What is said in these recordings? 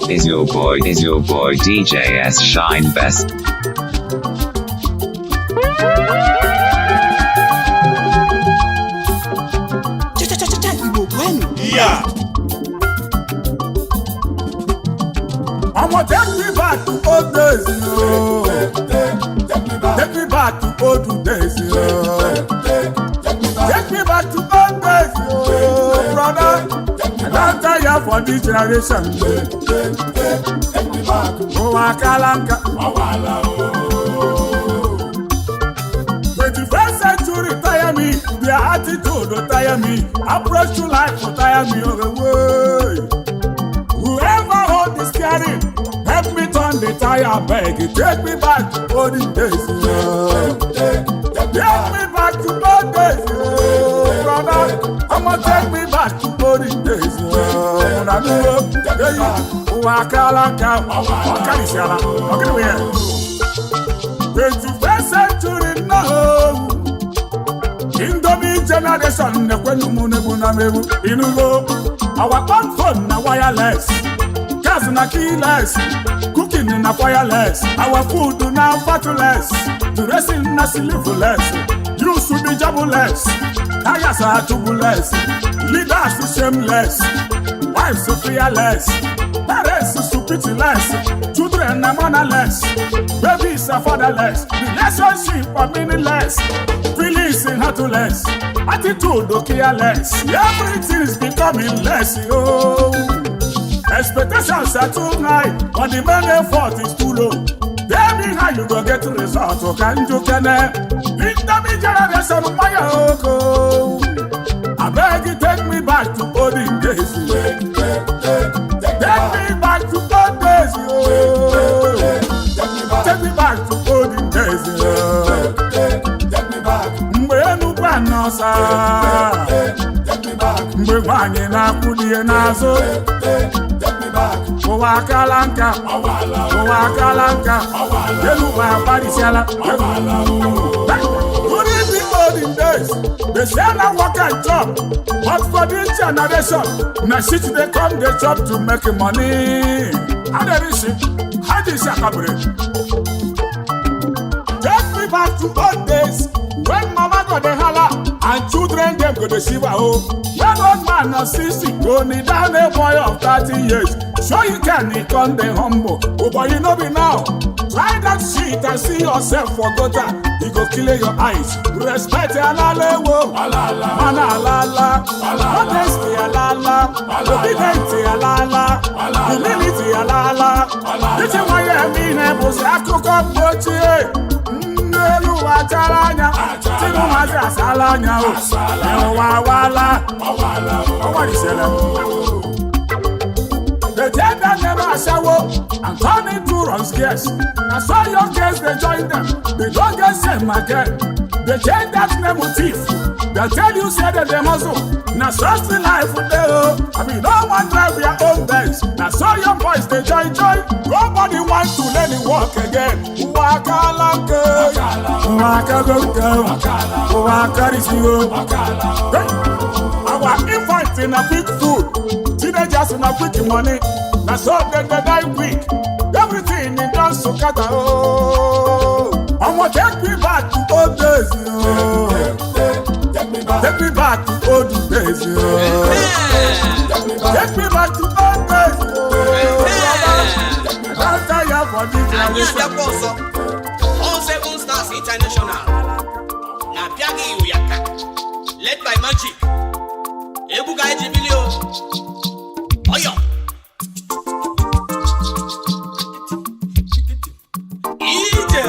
Is your boy DJ S Shine Best? Yeah. I'ma take me back to old days, Take me back to old days, Take me back to old days, brother. I don't tire for this generation. Take me back. Oh, Akalanka. 21st century tire me. Their attitude will tire me. Approach to life will tire me away. Whoever hold the steering, help me turn the tire back. Take me back to olden days. Take me back to old days, brother. I'ma take me back to olden days. When I grew up, Wakalaka, Wakalishala. Okay, we are 21st century now. Indomie generation, our own phone na wireless, gas na keyless, cooking na wireless, our food na fatuless, dressing na sleeveless, juice be jobless, tires are tubeless, leaders shameless, wives fearless, parents pitiless, children are motherless, babies are fatherless, relationship are meaningless, feelings heartless, attitude careless, everything is becoming less, yo. Expectations are too high, but the main effort is too low. Tell me how you go get the result, or can you Indomie generation, my oko. I beg you, take me back to olden days. Take me back to old days, yo. Take me back to olden days, yo. Take me back. Mbenu banosa. Mbewanye na kudie nazo. Take me back. Owakalanka. Owakalanka. Yeluwa parisiala. Olden days, they say I work and job, but for this generation, na shit they come they job to make money. How they reach it? How they shakabre? Take me back to old days when mama got the holla and children them go the shiva oh. When old man of 60 go need down a boy of 30 years. Sure you can, he come the humble. Oh boy, you know me now. Try that shit and see yourself for gutter. He go kill your eyes. Respect alala wo. Mana alala. Modesty alala. Obedience alala. Humility alala. This is why I mean I was a cook up bochi. Nelu acharanya. Tinu mazi asalanya. Wawala. What is it? The gender never shower and turn into runs guests. I saw your kids, they join them. They don't get same again. They change that name motif. They tell you say that they muscle. Now such the life with them. I mean, no one drive your own Benz. Now saw your boys, they join. Nobody wants to let it walk again. Wakalanke. Our infant in a big food. Teenagers in a quick money. That's all they die quick. Everything in dance to cut oh. I'ma take me back to old days. Take me back to old days. Take me back to old days. I don't tire for this generation. All 7 stars international. Na piagi uyaka. Led by magic. Ebuga ejibilio. Oyo. Ije.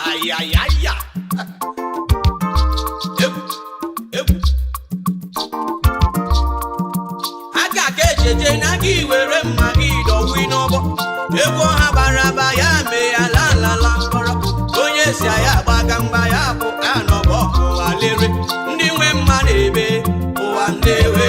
Ay. Ebu. Aka kejeje na gi were mma gi do wi n'obo. Ebu ha baraba ya me ya la kporo. Onye si aya gbaga mgba ya bụ anọbọ ụwa lere. Ndị nwe mma na-ebe ụwa ndewe.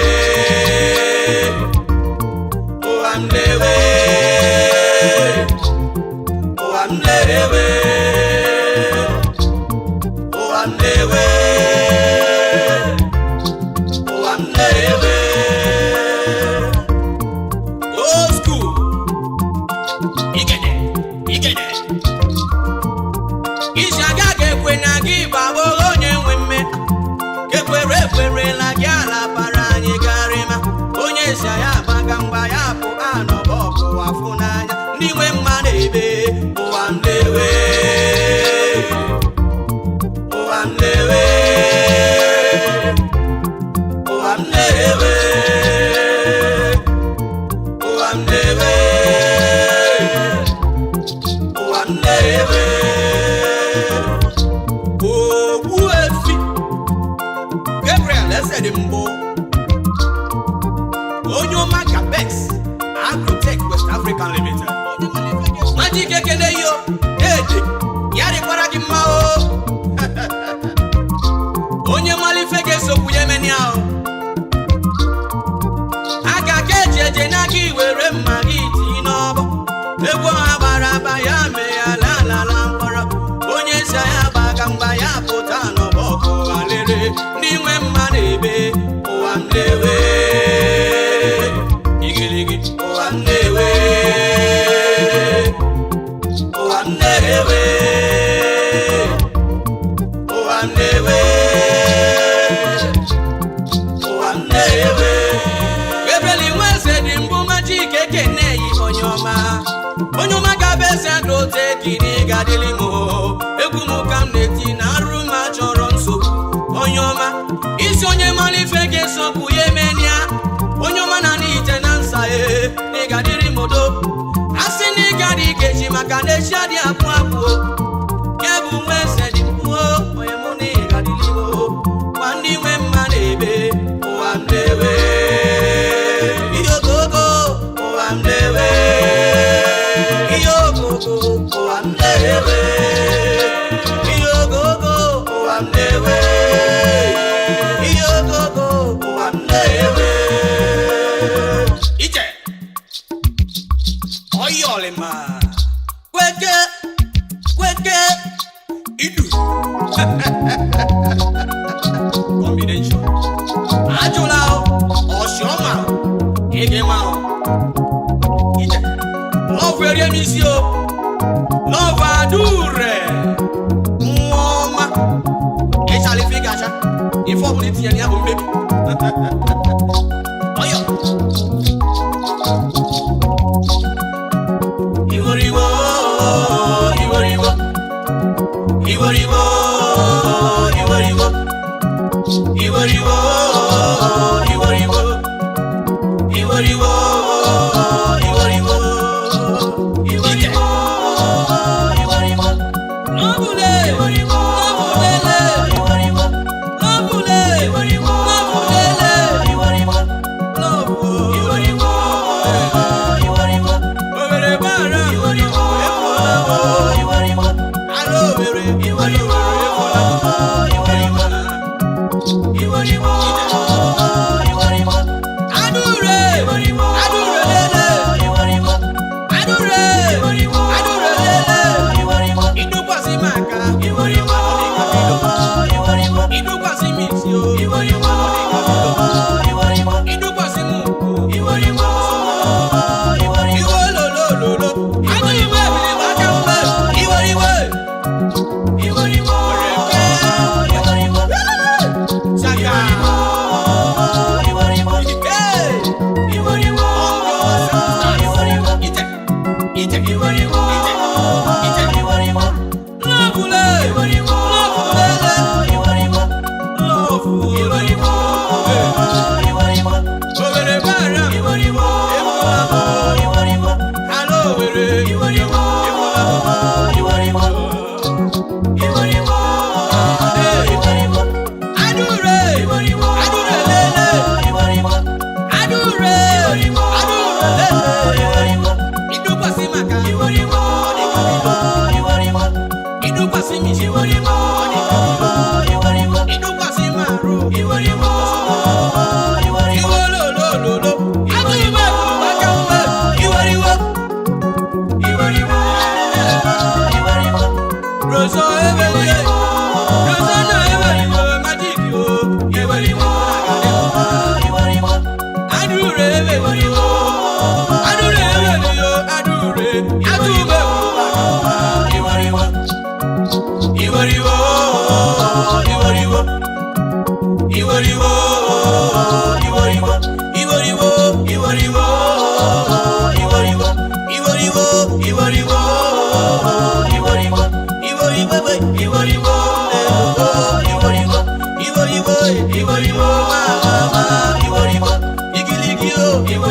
Iwo,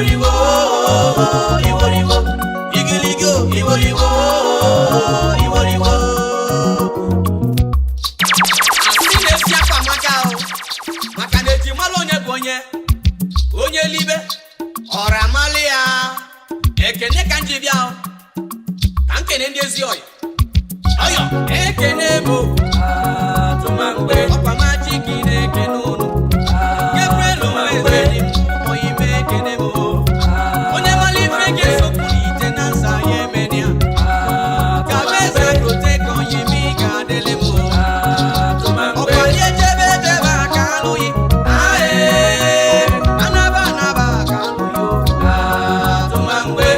Iworiwo, Iworiwo, Igiligo, Iworiwo, Iworiwo. Asị na-esi akwa maka na eji mmalụ onye bụ onye libe ọra mmalị ya ekene ka nji bịa ka nkene ndị ezi ọyọ ekene bụ atụmangbe ọkwa maji gị na-ekene ụnụ Gabriel Mwezeli oyime ekene bụ onye mmalị ife ga-esokwu n'ite na nsa ya emenia ka beza gote ka oyime ga-adịlị m ọkwa nye jebe aka alụghị anaba aka alụghị atụmangbe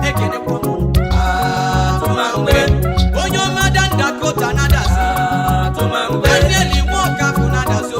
ekene kwọnụ atụmangbe onye ọma Dakota nadasi Daniel Nwokafụ nadasi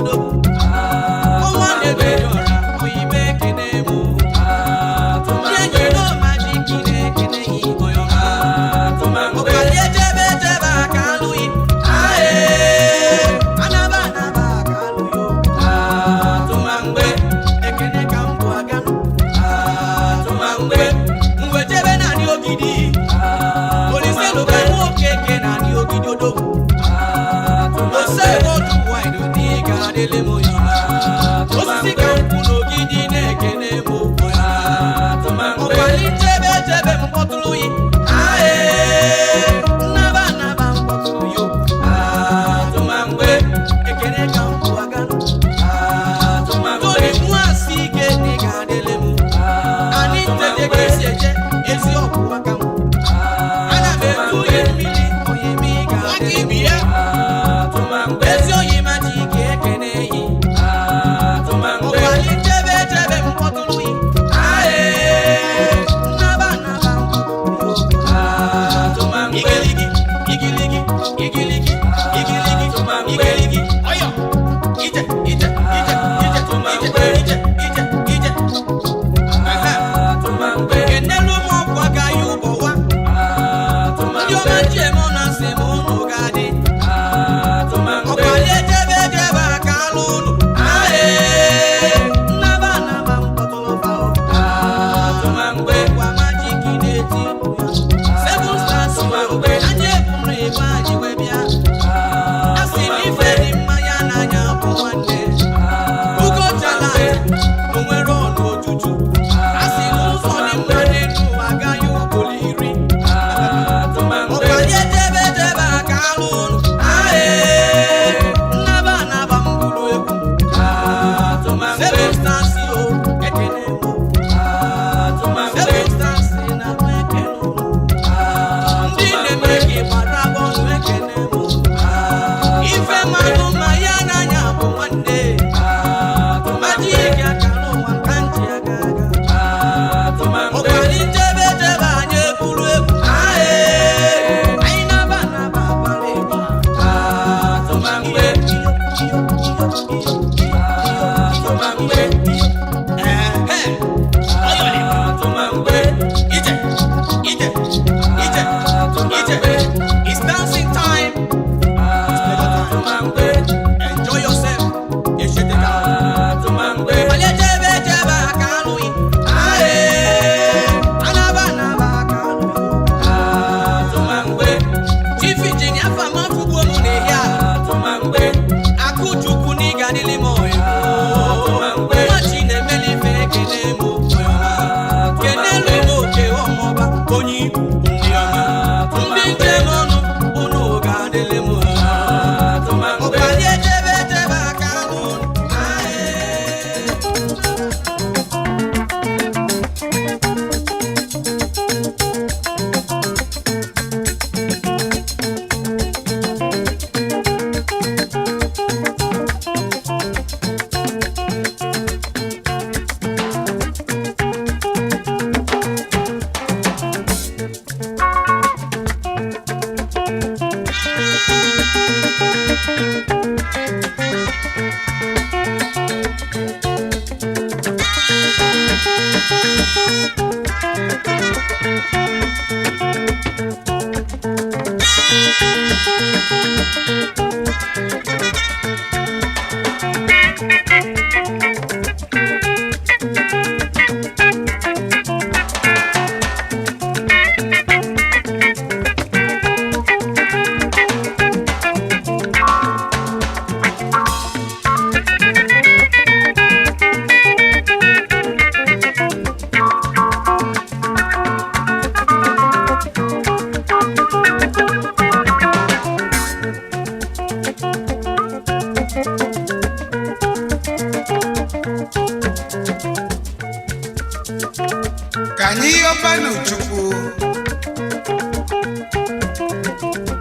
Yobanu Chukwu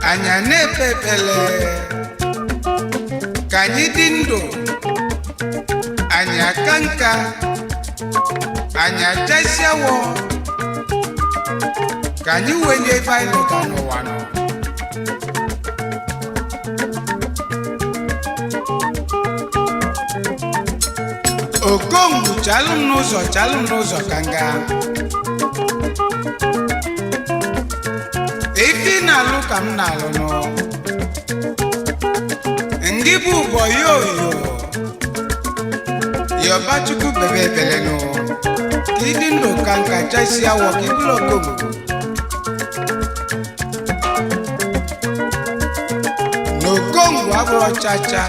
anya na-epepele ka anyị dị ndụ anyị aka nka anyị achasiawo ka anyị wenye ife anyị lụta n'ụwa nọ Okongwu chalụ n'ụzọ ka nga ife na-alụ ka m na-alụ nọ ndị bụ ụgbọ yoyo Yobachukwu bebe ebele nọ ka ịdị ndụ ka nka chasi awọ ka ịbụrụ Okongwu na Okongwu abụrụ chacha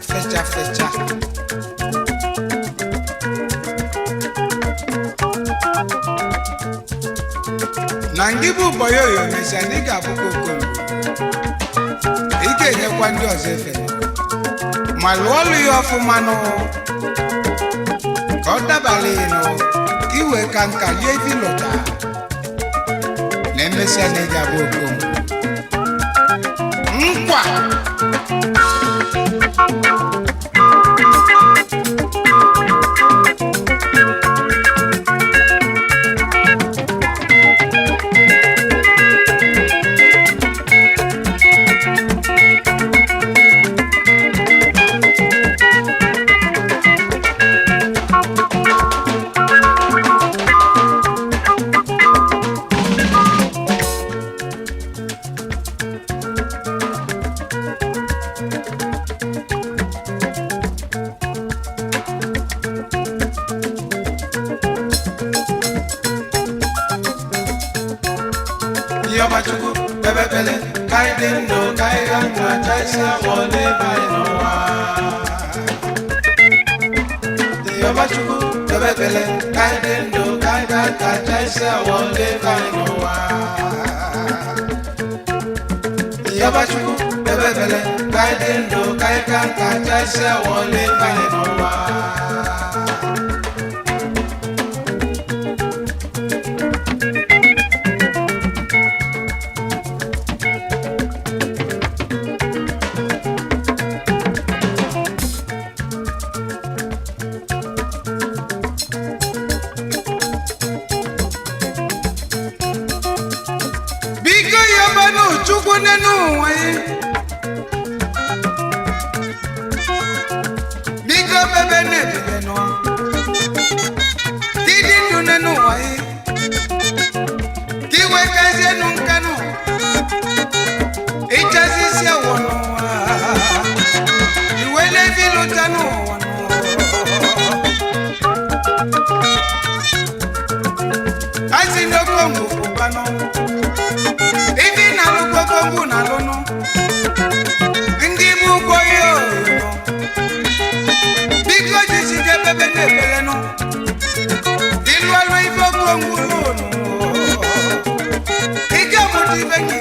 fecha na ndị bụ ụgbọ yoyo mesịa na ị ga-abụkwa Okongwu ị ga-enyekwa ndị ọzọ efe ma lụọ ọlụ ya ọfụma nụ ka ọ dabala ịnụ ka iwe ka nka lie ife lụta na emesịa na ị ga-abụ Okongwu nkwa Yobachukwu bebe bele ka ịdị ndụ ka ị ga nka chasi awọ n'ebe anyị n'ụwa Yobachukwu bebe bele ka ịdị ndụ ka ị ga nka chasi awọ n'ebe anyị n'ụwa Yobachukwu bebe bele ka ịdị ndụ ka ị ga nka chasi awọ n'ebe anyị n'ụwa Chukwu nenu ụwa biko bebe na-ebebe nọ ịdị ndụ nenu ụwa ka iwe kazie nụ nkanụ ịchazi isi awọ n'ụwa iwe na-ebi lụta n'ụwa azi n'Okongwu ụbanụ Okongwu na lụnụ ndị bụ ụgbọ yoyo biko jisike bebe na-ebele nụ ịlụ ọlụ ife Okongwu lụnụ ike mụta ife gị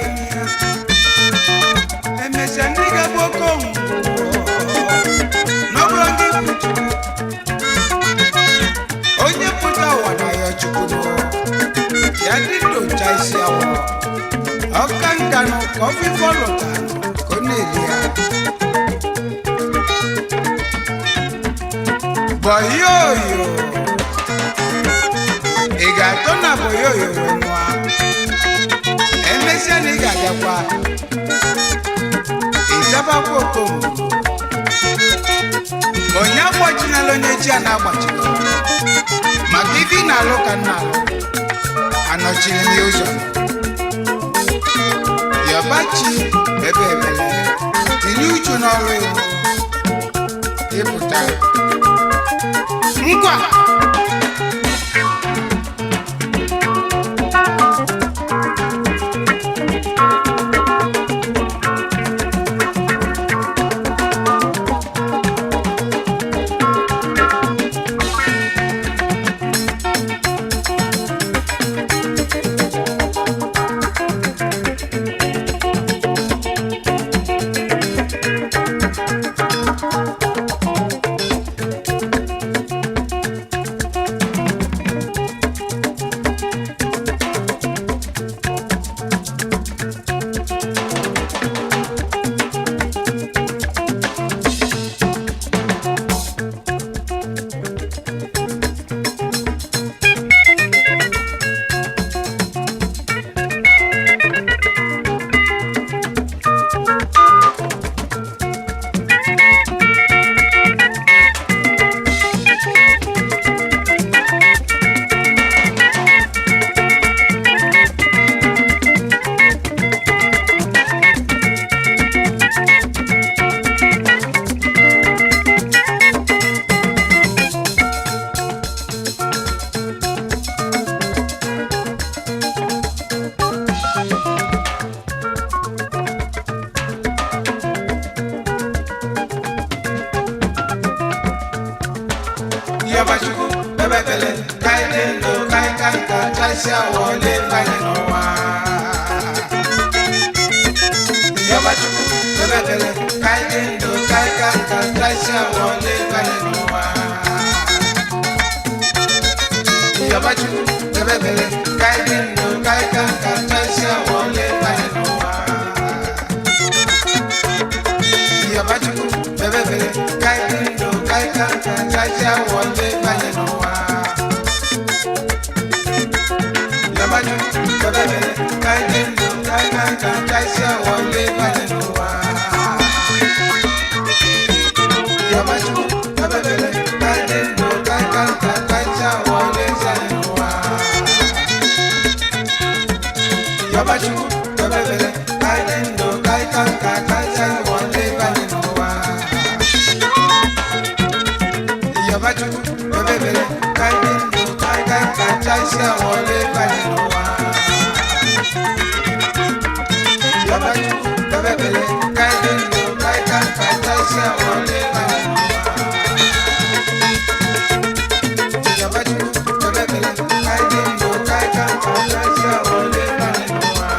emesịa ndị ga-bụ Okongwu n'ọbụrụ ndị onye pụta ụwa na ya Chukwu ya dị ndocha isi awọ Ọkankanu kọfị fọlọta ka ọ na-eli ya boyoyo ị ga-atọ na boyoyo wee nụa emesịa na ị ga-agakwa ịzabakwa Okongwu onye agbachinala onye chi a na-agbachila maka ife ị na-alụ ka nna alụ anọchiri m ụzọ Yobachi bebe ebele tinye uchu n'ọrụ iwu ịpụta nkwa Yabachukwu bebebele kaidendo kaikanka chaisia wole banye nowa. Yabachukwu bebebele kaidendo kaikanka chaisia wole banye nowa. Yabachukwu bebebele kaidendo kaikanka chaisia wole banye nowa. Yabachukwu bebebele kaidendo kaikanka chaisia wole banye nowa. Yabachukwu bebebele kaidendo kaikanka chaisia wole banye nowa. Yabachukwu bebebele kaidendo kaikanka chaisia wole banye nowa. Yabachukwu bebebele kaidendo kaikanka chaisia wole banye nowa. Yabachukwu bebebele kaidendo kaikanka chaisia wole banye nowa. Yabachukwu bebebele kaidendo kaikanka chaisia wole banye nowa. Yabachukwu bebebele kaidendo kaikanka chaisia wole banye nowa.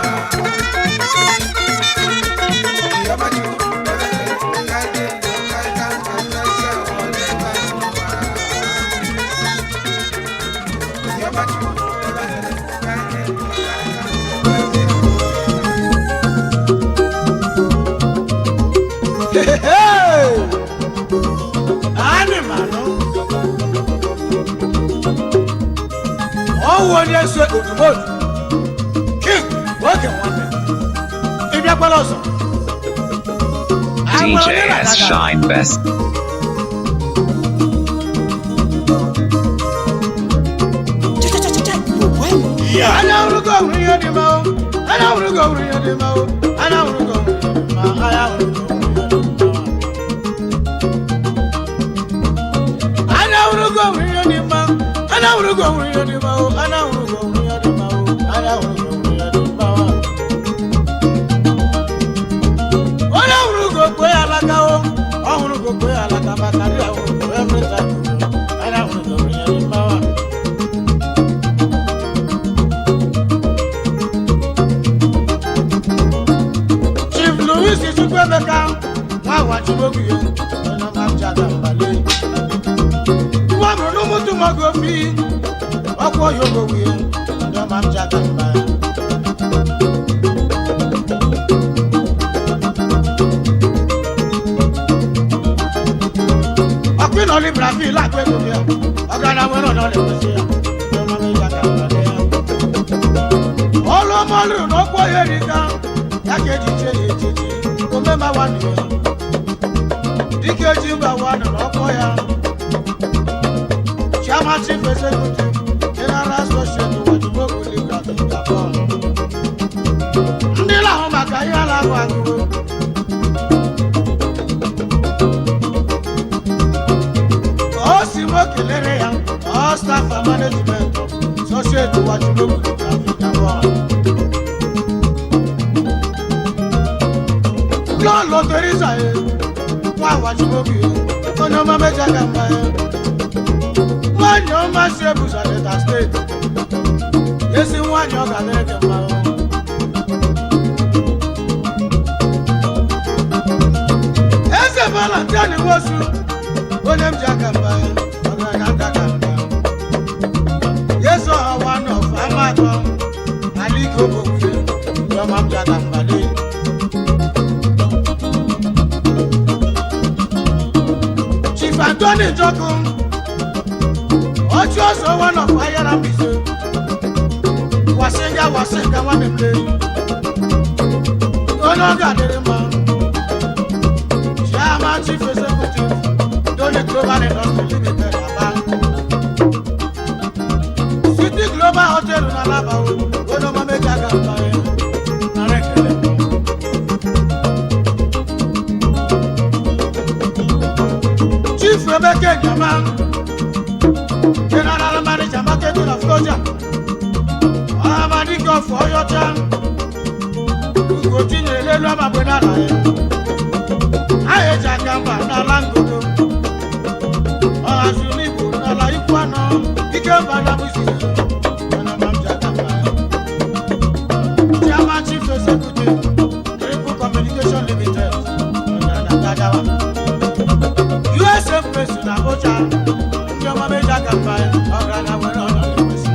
Yabachukwu bebebele kaidendo kaikanka chaisia wole banye nowa. Yabachukwu bebebele kaidendo Animal. Oh, one year so good. King, working one day. If you're also DJS Shine Best. yeah, I know go near the mouth. I know go near the mouth. I know go near the mouth. I know go near the mouth. I know go near the mouth. I know go near the mouth. I know go near the mouth. I know go play a la cow. I want to go play a la tabacari. I want to go every time. I know go near the mouth. Chief Louis is super better. Why want you go here? And I'm Jaga Ballet. No more to my coffee. I'll call you go here. And I'm Jaga Ballet. I've been only Brazil like we're here. I'm gonna win on all the here. All of my little no quiet down. That get you. Remember one year. DKG by one and all quiet. Chairman Chief Executive, General Associate, what you work with you at the Gabon. Ndila Homa Kayala Wangu. All Simo Kileria, all staff and management, associate to what you work with you at the Gabon. Lord Teresa, why what you work with you? Oh no, Mama Jagamba. One young man shables at the state. Yes, in one young American man. As a Valentine was you, when I'm Jacamba, yes, I one of Amaton, Aliko Boku, from Jacamba. Chief Anthony Jokum. What you also one of fire and busy? Wasenga one in play. No longer the man. Chairman Chief Executive. Don't let global industry limited. City Global Hotel in Alaba. Go no mame jaga fire. Chief Rebecca Jaman. General Manager Marketing of Coque. I'm a nigga for your time. You continue to love my banana. I hate a camper, not Lango. As you live, not like Ikemba na Busi, Onoma Mjakamba. Chairman Chief Executive, Triple Communication Limited, Onoma USA President Ocha, Onoma Mjakamba, Orana Werona Lewisi.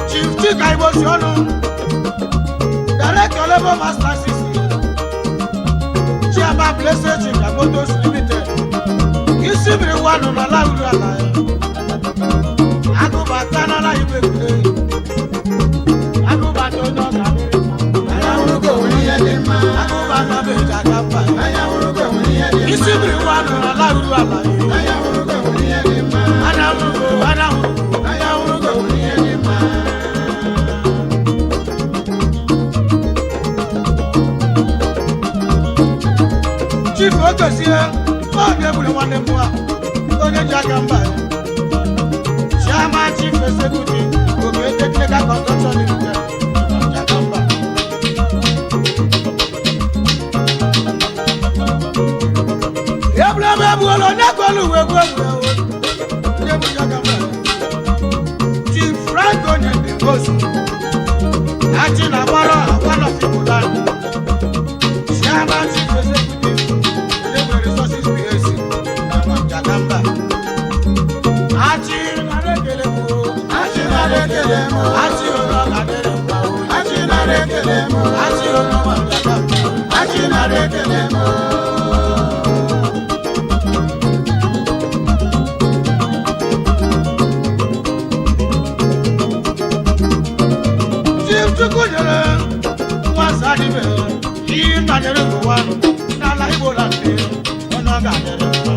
Chief Chika Iwosiono, Director Labor Master CC, Chiaba Blessed Chika Motors Limited, Isibiri Wanu na Lauru Alaya, Aguba Tanana Ibekule, Aguba Tono Kamiri, Ayawurugo Uniyedema, Aguba Nabe Jakapa, Ayawurugo Uniyedema, Isibiri Wanu na Lauru Alaya, Ayawurugo Uniyedema, Ayawurugo Uniyedema. Chief Okesie, Oge Bule Nwanne Mmụọ, onye Jakamba. Chairman Chief Executive, Coque Technical Construction Limited, Jakamba. Eblebe Buolo Nekolu Wegwegwe, onye bụ Jakamba. Chief Frank Onyedingozu, Achi na Agbara, one of Igbo land. Chairman Chief Executive, Resources PSC, Jakamba. Achi na rekelemo, Achi na rekelemo, Achi ono kaderemo, Achi na rekelemo, Achi ono Jakamba, Achi na rekelemo. Chief Chukwudere, Osadebe, Inanyere Gowanu, Nala Igbo land, ono kaderemo.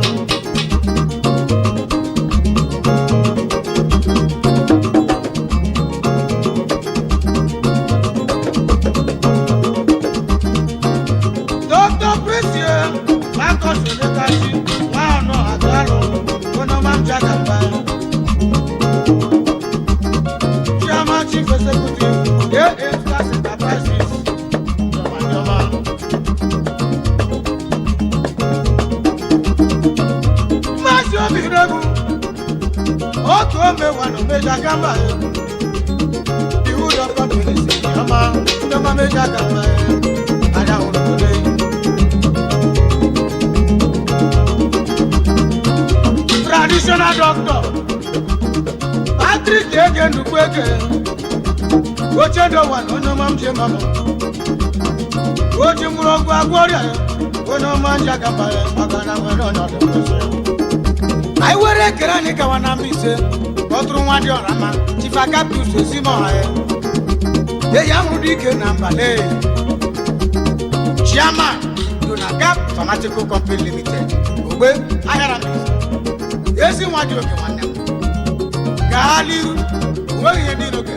Dr. Precious, Marcus Onekachi, Wano Agalo, Onoma Mjakamba. Chairman Chief Executive, AA Class Enterprises, Yoma. Masio Birebu, Oto Mewano Mjakamba. The hood of companies, Yoma Mjakamba. Traditional doctor Patrick Ege Nukweke Ochedo One Onoma Mjemama Ochi Murongo Agworia Onoma Jakamba Magana Wenona I were Kerani Kawanambise Otru Wadi Orama Chifaka Puse Simohae Yamudike Nambale Chairman Donagap Pharmaceutical Company Limited Ogbe Ayarambise Esi Wadi Oke Nwanne m Galiru Nweghị ihe dị n'oge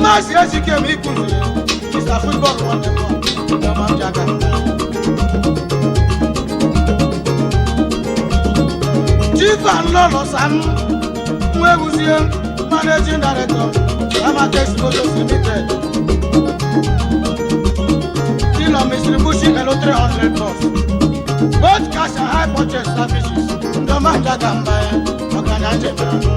Maazị Ezike m Ikunu Mr. Football Nwanne m Onoma Mjakamba. Chief and Lolo Sam Nwebuzie Managing Director Amatex Motors Limited Deal on distribution and 300 bus both cash and high purchase services Onoma Mjakamba Magana Jemana.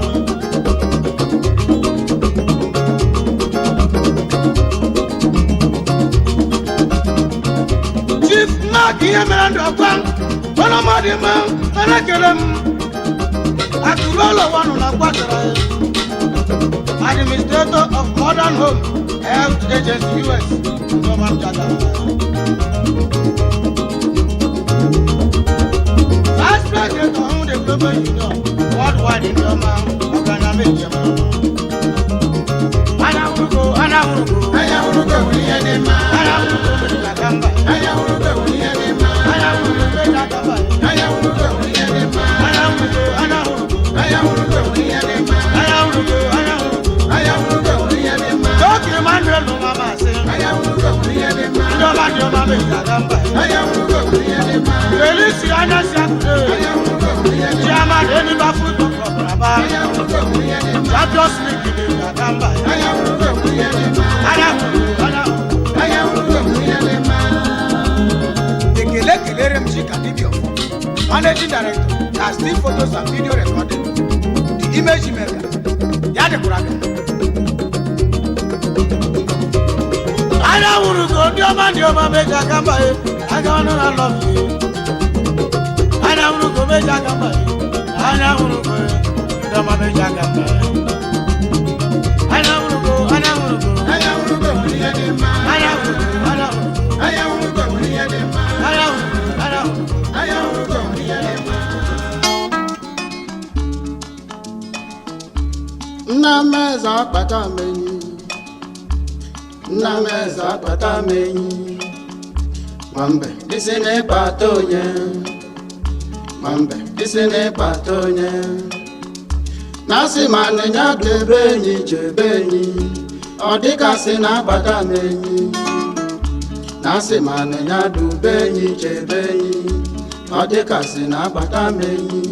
Chief Mark Yemerando Kwang Onoma Dima Manakelem Akulolo Wanu na Kwatara Administrator of Modern Home Health Agency US Onoma Mjakamba. Vice President of the Global Union Worldwide in Roma Magana Jemana. Ayawurugo Uniyedema, Ayawurugo Jakamba, Ayawurugo Uniyedema, Ayawurugo Jakamba, Ayawurugo Uniyedema, Ayawurugo Uniyedema, Ayawurugo Uniyedema. Coque Manuel Mama say, Ayawurugo Uniyedema, Ndola Jakamba, Ayawurugo Uniyedema, Feliciana Sakure, Ayawurugo Uniyedema, Chairman Eniba Football Club Raba, Ayawurugo Uniyedema, Champions League Jakamba, Ayawurugo Uniyedema, Ayawurugo Uniyedema. Ekele kelere m Osadebe, Managing Director, Casting Photos and Video Recording, The Image Maker, Yade Kuraga. I want to go, dear man, make a campaign. I don't know, I love you. I want to go, make a campaign. I want to go, dear man, make a campaign. I want to go, I want to go. I want to go, dear man. I want to go, I want to go, dear man. I want to go, dear man. Nnameza akpata menyi, Nnameza akpata menyi. Mwambe isi n'ịkpata onye, Mwambe isi n'ịkpata onye. Nasi manịnya debe enyi chebe enyi, ọ dịkasị na-akpata menyi. Nasi manịnya dube enyi chebe enyi, ọ dịkasị na-akpata menyi.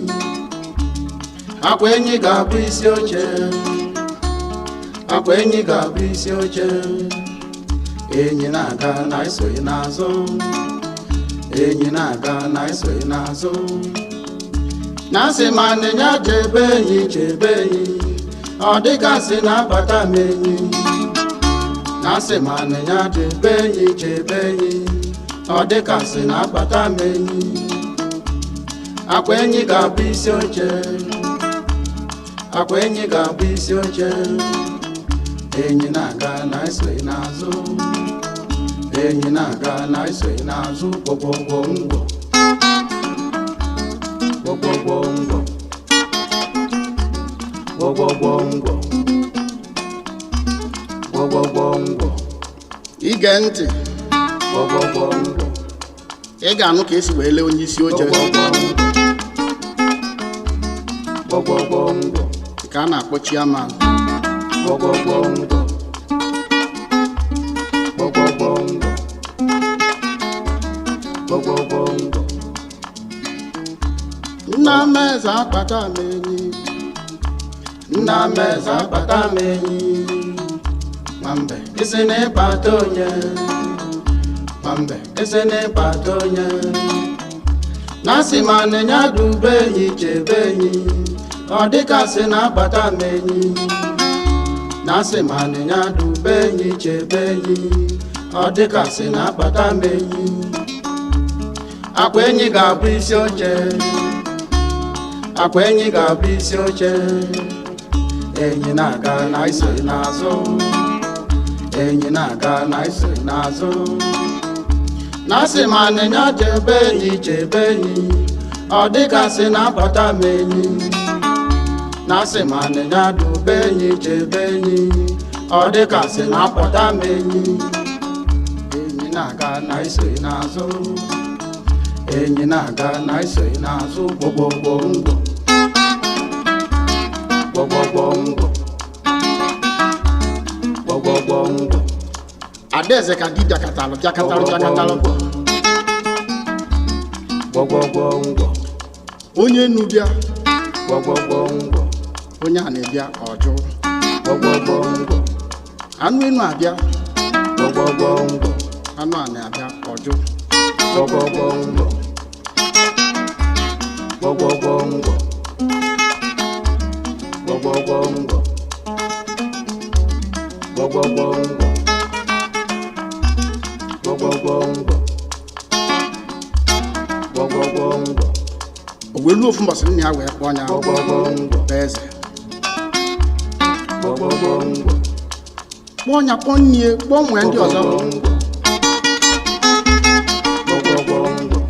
Akwa enyi ga-abụ isi oche, akwa enyi ga-abụ isi oche. Enyi na-aga na isoghị n'azụ, enyi na-aga na isoghị n'azụ. Na-asị ma nịnya chebe enyi, ọ dịgasị na-akpata m enyi. Na-asị ma nịnya chebe enyi, ọ dịgasị na-akpata m enyi. Akwa enyi ga-abụ isi oche, akwa enyi ga-abụ isi oche. Enyi na-aga na isoghị n'azụ, enyi na-aga na isoghị n'azụ. Gwogwogwo ngwo, gwogwogwo ngwo, gwogwogwo ngwo, gwogwogwo ngwo. Ige ntị, Gwogwogwo ngwo, ị ga-anụ ka esi wee lee onye isi oche gwogwogwo ngwo, ka a na-akpọ chairman. gwogwogwo ngwo, gwogwogwo ngwo, gwogwogwo ngwo. Nnameza akpata m enyi, Nnameza akpata m enyi. Nwambe isi n'ịkpata onye, Nwambe isi n'ịkpata onye. Na-asị ma nịnya dube enyi chebe enyi, ọ dịkasị na-akpata m enyi. Na-asị ma nịnya dube enyi chebe enyi, ọ dịkasị na-akpata m enyi. Akwa enyi ga-abụ isi oche, akwa enyi ga-abụ isi oche. Enyi na-aga na isoghị n'azụ, enyi na-aga na isoghị n'azụ. Na-asị ma nịnya chebe enyi, ọ dịgasị na-akpata m enyi. Na-asị ma nịnya dube enyi chebe enyi, ọ dịgasị na-akpata m enyi. Enyi na-aga na isoghị n'azụ, enyi na-aga na isoghị n'azụ. Gwogwogwo ngwo, gwogwogwo ngwo, gwogwogwo ngwo. Adaeze ka dibịa katalụ bịakatalụ. Gwogwogwo ngwo, Onye nu bịa, gwogwogwo ngwo, onye a na-ebịa ọjụ. gwogwogwo ngwo, Anụ enu abịa, gwogwogwo ngwo, anụ a na-abịa ọjụ. gwogwogwo ngwo, gwogwogwo ngwo, gwogwogwo ngwo, gwogwogwo ngwo, gwogwogwo ngwo, gwogwogwo ngwo, O wee luo ofu mbọsị nna ya wee kpọọ ya gwogwogwo ngwo, bụ eze. gwogwogwo ngwo, Kpọọ ya, kpọọ nne, kpọọ nwee ndị ọzọ. gwogwogwo ngwo,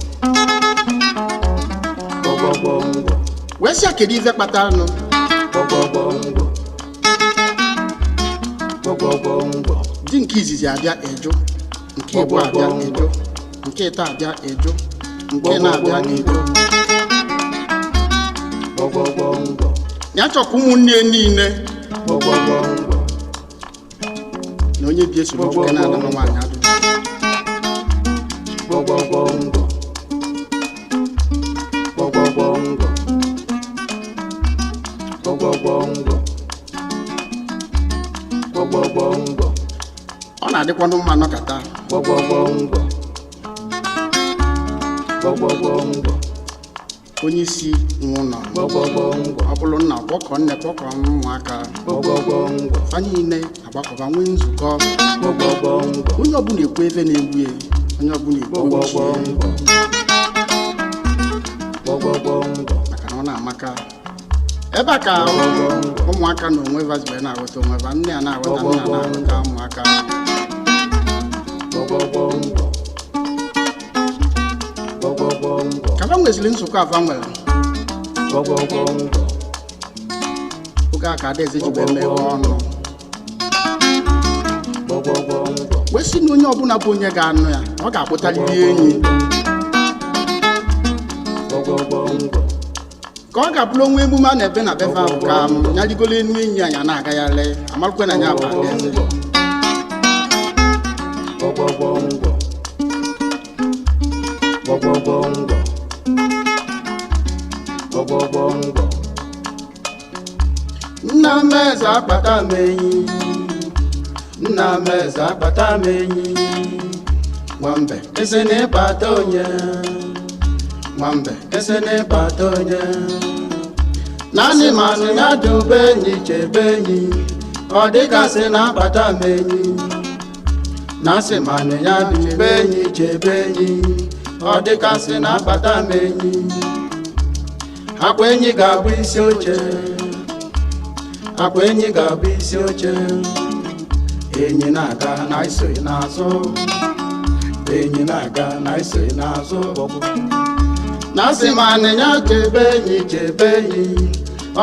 gwogwogwo ngwo, Wee sị ya kedu ife kpatara nụ. gwogwogwo ngwo, gwogwogwo ngwo. Di nke izizi abịa eju, nke igbo abịa eju, nke ịta abịa eju, nke na-abịa eju. Gwogwogwo ngwo, Ya chọkwa ụmụnne niile gwogwogwo ngwo, na onye bi esoro nwoke na-ana nwaanyị adụ. gwogwogwo ngwo, gwogwogwo ngwo, gwogwogwo ngwo, gwogwogwo ngwo, Ọ na-adịkwanụ mma nọkata gwogwogwo ngwo, onye isi nwụnọ ọ bụrụ nna kpọkọ nne kpọkọ ụmụaka fa niile agbakọba nwee nzukọ onye ọbụla ekwu ebe na-egbu ya onye ọbụla ekwu maka na ọ na-amaka ebe a ka ụmụaka na onwe vazibe na-aghọta onwe va nne a na-aghọta nna na-aghọta ụmụaka kaba nweziri nzukọ ava nwere oge a ka adaeze jibe meghe ọnụ wee sị na onye ọbụla bụ onye ga-anụ ya ọ ga-akpụtarịrị enyi ka ọ ga-abụrụ onwe emume a na-ebe na befe ahụ ka ya rigolo enu enyi anyị na-agagharị amarụkwe na ya bụ adaeze nna m eze akpata m enyi nna m eze akpata m enyi nwambe ese na-ịkpata onye nwambe ese na-ịkpata onye naanị manụ ya dube enyi chebe enyi ọ dịgasị na-akpata m enyi na-asị manụ ya dube enyi chebe enyi ọ dịgasị na-akpata m enyi akwa enyi ga-abụ isi oche akwa enyi ga-abụ isi oche enyi na-aga na isoghị n'azụ enyi na-aga na isoghị n'azụ na-asị ma anịnya chebe enyi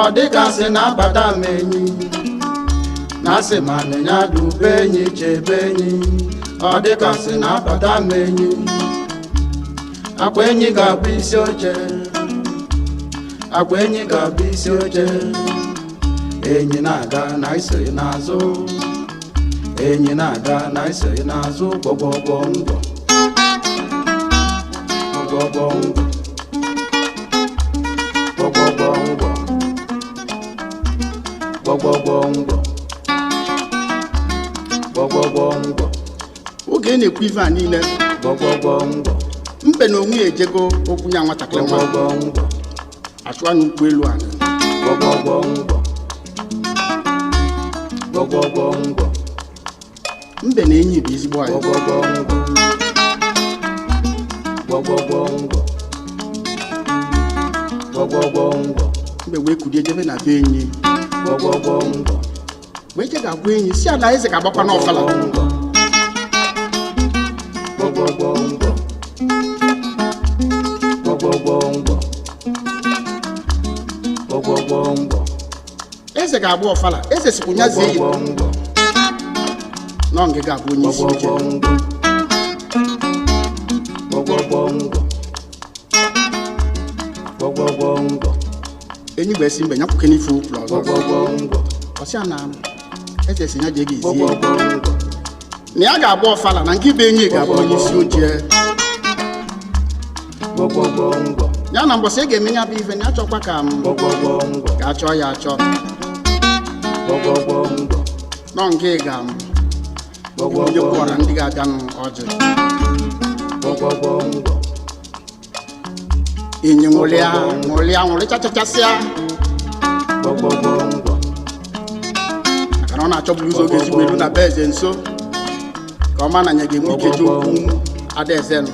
ọ dịgasị na-akpata m enyi na-asị ma anịnya dube enyi chebe enyi ọ dịgasị na-akpata m enyi akwa enyi ga-abụ isi oche akwa enyi ga-abụ isi oche enyi na-aga na isoghị n'azụ enyi na-aga na isoghị n'azụ gbọgbọgbọ ndụ gbọgbọgbọ ndụ gbọgbọgbọ ndụ gbọgbọgbọ ndụ gbọgbọgbọ ndụ oge na-ekwu ife a niile gbọgbọgbọ ndụ mbe na onwe ejego okwu ya nwatakịrị gbọgbọgbọ ndụ achụwa n'ukwu elu anyị gbọgbọgbọ ndụ gbọgbọgbọ ndụ mbe na enyi bụ ezigbo anyị gbọgbọgbọ ndụ gbọgbọgbọ ndụ gbọgbọgbọ ndụ mbe wee kulie jebe na be enyi gbọgbọgbọ ndụ wee je ga-agwa enyi si ala eze ga-agbakwa n'ọfala gbọgbọgbọ ndụ gbọgbọgbọ ndụ gbọgbọgbọ ndụ eze ga-agba ọfala eze sikwu nyazie yi nọ nke ga-abụ onye isi oche enyi gbe esi mgbe nyakwuke n'ife ụkwụrụ ọzọ ọsịa na eze si ya je ga ezie na ya ga-agba ọfala na nke ibe enyi ga-abụ onye isi oche ya na mbọsị ị ga-eme ya bụ ife na ya chọkwa ka m ga-achọ ya achọ nọ nke ga m onye kwụọra ndị ga-abịa n'ọjị enyi ṅụrịchachachasịa maka na ọ na-achọburu ụzọ oge ezigbo elu na be eze nso ka ọ ma na nya ga-enwe ike ji okwu adaeze nọ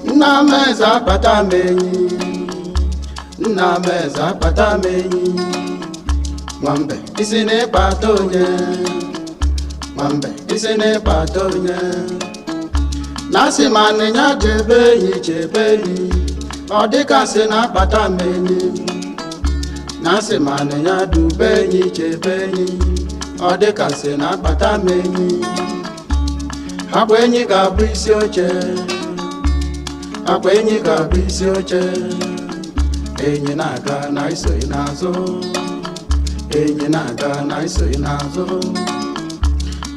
nna m eze akpata m enyi nna m eze akpata m enyi nwambe isi na-ịkpata onye nwambe isi na-ịkpata onye na-asị ma anịnya chebe enyi ọ dịgasị na-akpata m enyi na-asị ma anịnya dube enyi chebe enyi ọ dịgasị na-akpata m enyi akwa enyi ga-abụ isi oche akwa enyi ga-abụ isi oche enyi na-aga na isoghị n'azụ enyi na-aga na isoghị n'azụ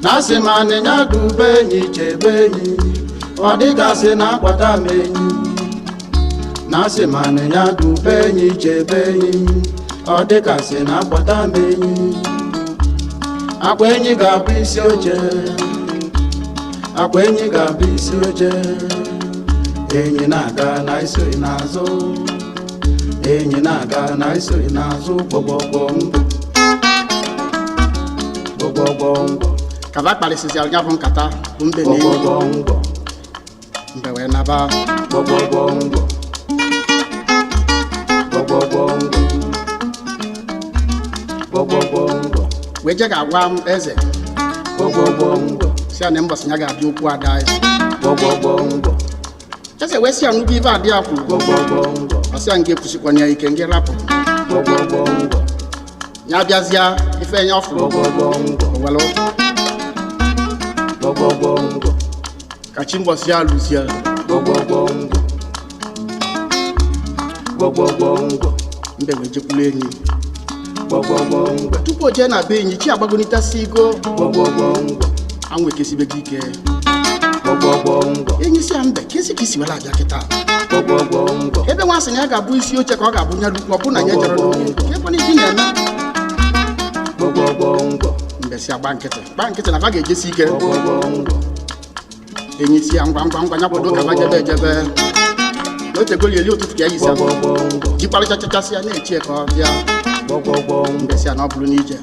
na-asị ma anịnya dube enyi chebe enyi ọ dịgasị na-akpata m enyi na-asị ma nịnya dube enyi chebe enyi ọ dịkasị na akpọta m enyi akwa enyi ga-abụ isi oche akwa enyi ga-abụ isi oche enyi na-aga na isoghị n'azụ enyi na-aga na isoghị n'azụ gbọgbọgbọ ngwọ kaba kparịsịsị ya bụ nkata bụ mbe na enyi mbe wee naba gbọgbọgbọ ngwọ wee je ga-agwa m eze si ya na mbọsị ya ga-abịa okwu ada eze eze wee si ya nnukwu ibe adị ya kwuru ọsị ya nke kwụsịkwana ya ike nke rapụ ya bịazịa ife nye ọfụrụ owelu ka chi mbọsị ya lụzie mbe wee jekwuru enyi tupu o jee na be enyi chi agbagonitasi igo anwụ ekesibego ike enyi si ya mbe kesi ka isi wela abịa kịta ebe nwa sị na ya ga-abụ isi oche ka ọ ga-abụ nya lukwu ọ bụ na ya jere n'oge ka ekwana iji na-eme mbe si agba nkịtị na ba ga-ejesi ike enyi si ya ngwa ya kwado ka ba jebe ejebe n'otegoli eli ụtụtụ ka ya yisi jikparịchachachasị ya na-echie ka ọ bịa mbe si ya na ọ bụrụ n'ije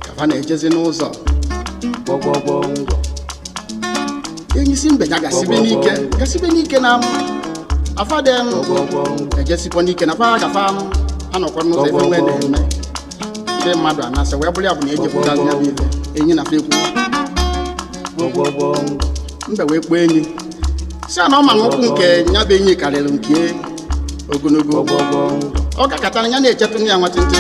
ka ha na-ejezi n'ụzọ enyi si mbe ya gasibe n'ike na afadem ejesikwa n'ike na fa gafa anọkwa n'ụzọ ebe nwe na-eme ndị mmadụ anasị wee bụrụ ya bụ na ejepụta ya bụ ife enyi na fekwu mbe wee kpọọ enyi si na ọ ma n'ụkwụ nke ya bụ enyi karịrị nke ogologo ọ kakatara ya na-echetụ ya nwatịntị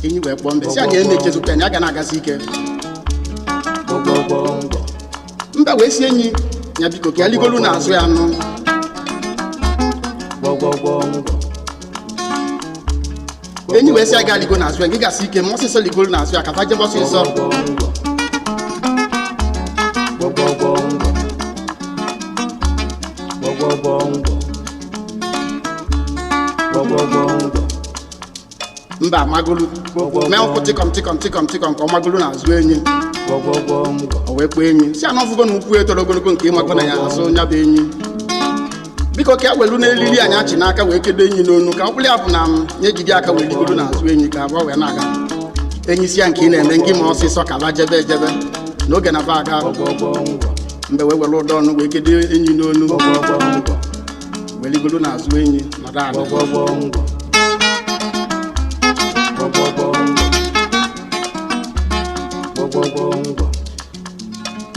enyi wee kpọọ mbe si a ga-eme echezụta ya ga na-agasi ike mbe wee si enyi ya biko ka ya ligolu n'azụ ya nụ enyi wee si ya ga ligo n'azụ ya gị gasị ike ma ọsịsọ ligolu n'azụ ya ka fa jebe ọsịsọ mba amagolu mee ụkwụ tịkọm ka ọ magolu n'azụ enyi o wee kpọọ enyi si anọ ọfụgo na ukwu etoro ogologo nke ịmago na ya azụ nya bụ enyi biko ka e welu n'elili anyị achị n'aka wee kedo enyi n'onu ka ọ bụrụ ya bụ na m nye jide aka wee ligoro n'azụ enyi ka abụọ wee na-aga enyi si ya nke ị na-eme ngị ma ọsịsọ ka ba jebe ejebe n'oge na ba aga mgbe wee were ụdọ ọnụ wee kedo enyi n'onu wee ligoro n'azụ enyi nọdụ ala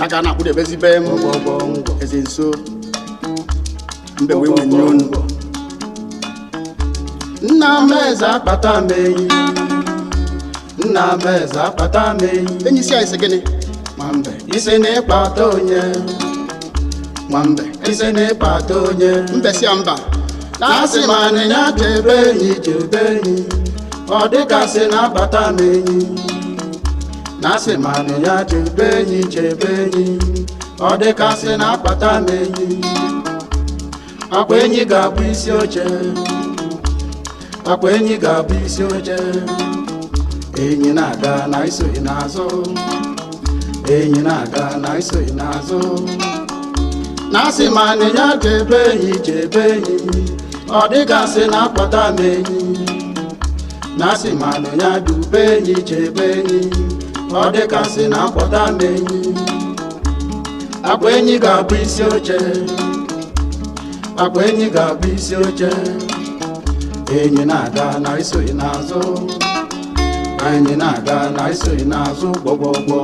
aka na-akpụdebezibe m eze nso mbe wee wenye onu nna m eze akpata m enyi enyi si anyị sị gịnị nwambe isi na ịkpata onye nwambe isi na ịkpata onye mbe si ya mba na-asị ma anịnya chebe enyi ọ dịgasị na akpata m enyi na-asị ma anịnya chebe enyi ọ dịgasị na akpata m enyi akwa enyi ga-abụ isi oche enyi na-aga na isoghị n'azụ na-asị ma anịnya chebe enyi ọ dịgasị na akpata m enyi na-asị ma anịnya dube enyi chebe enyi ọ dịgasị na akpata m enyi akwa enyi ga-abụ isi oche enyi na-aga na isoghị n'azụ gbọgbọgbọ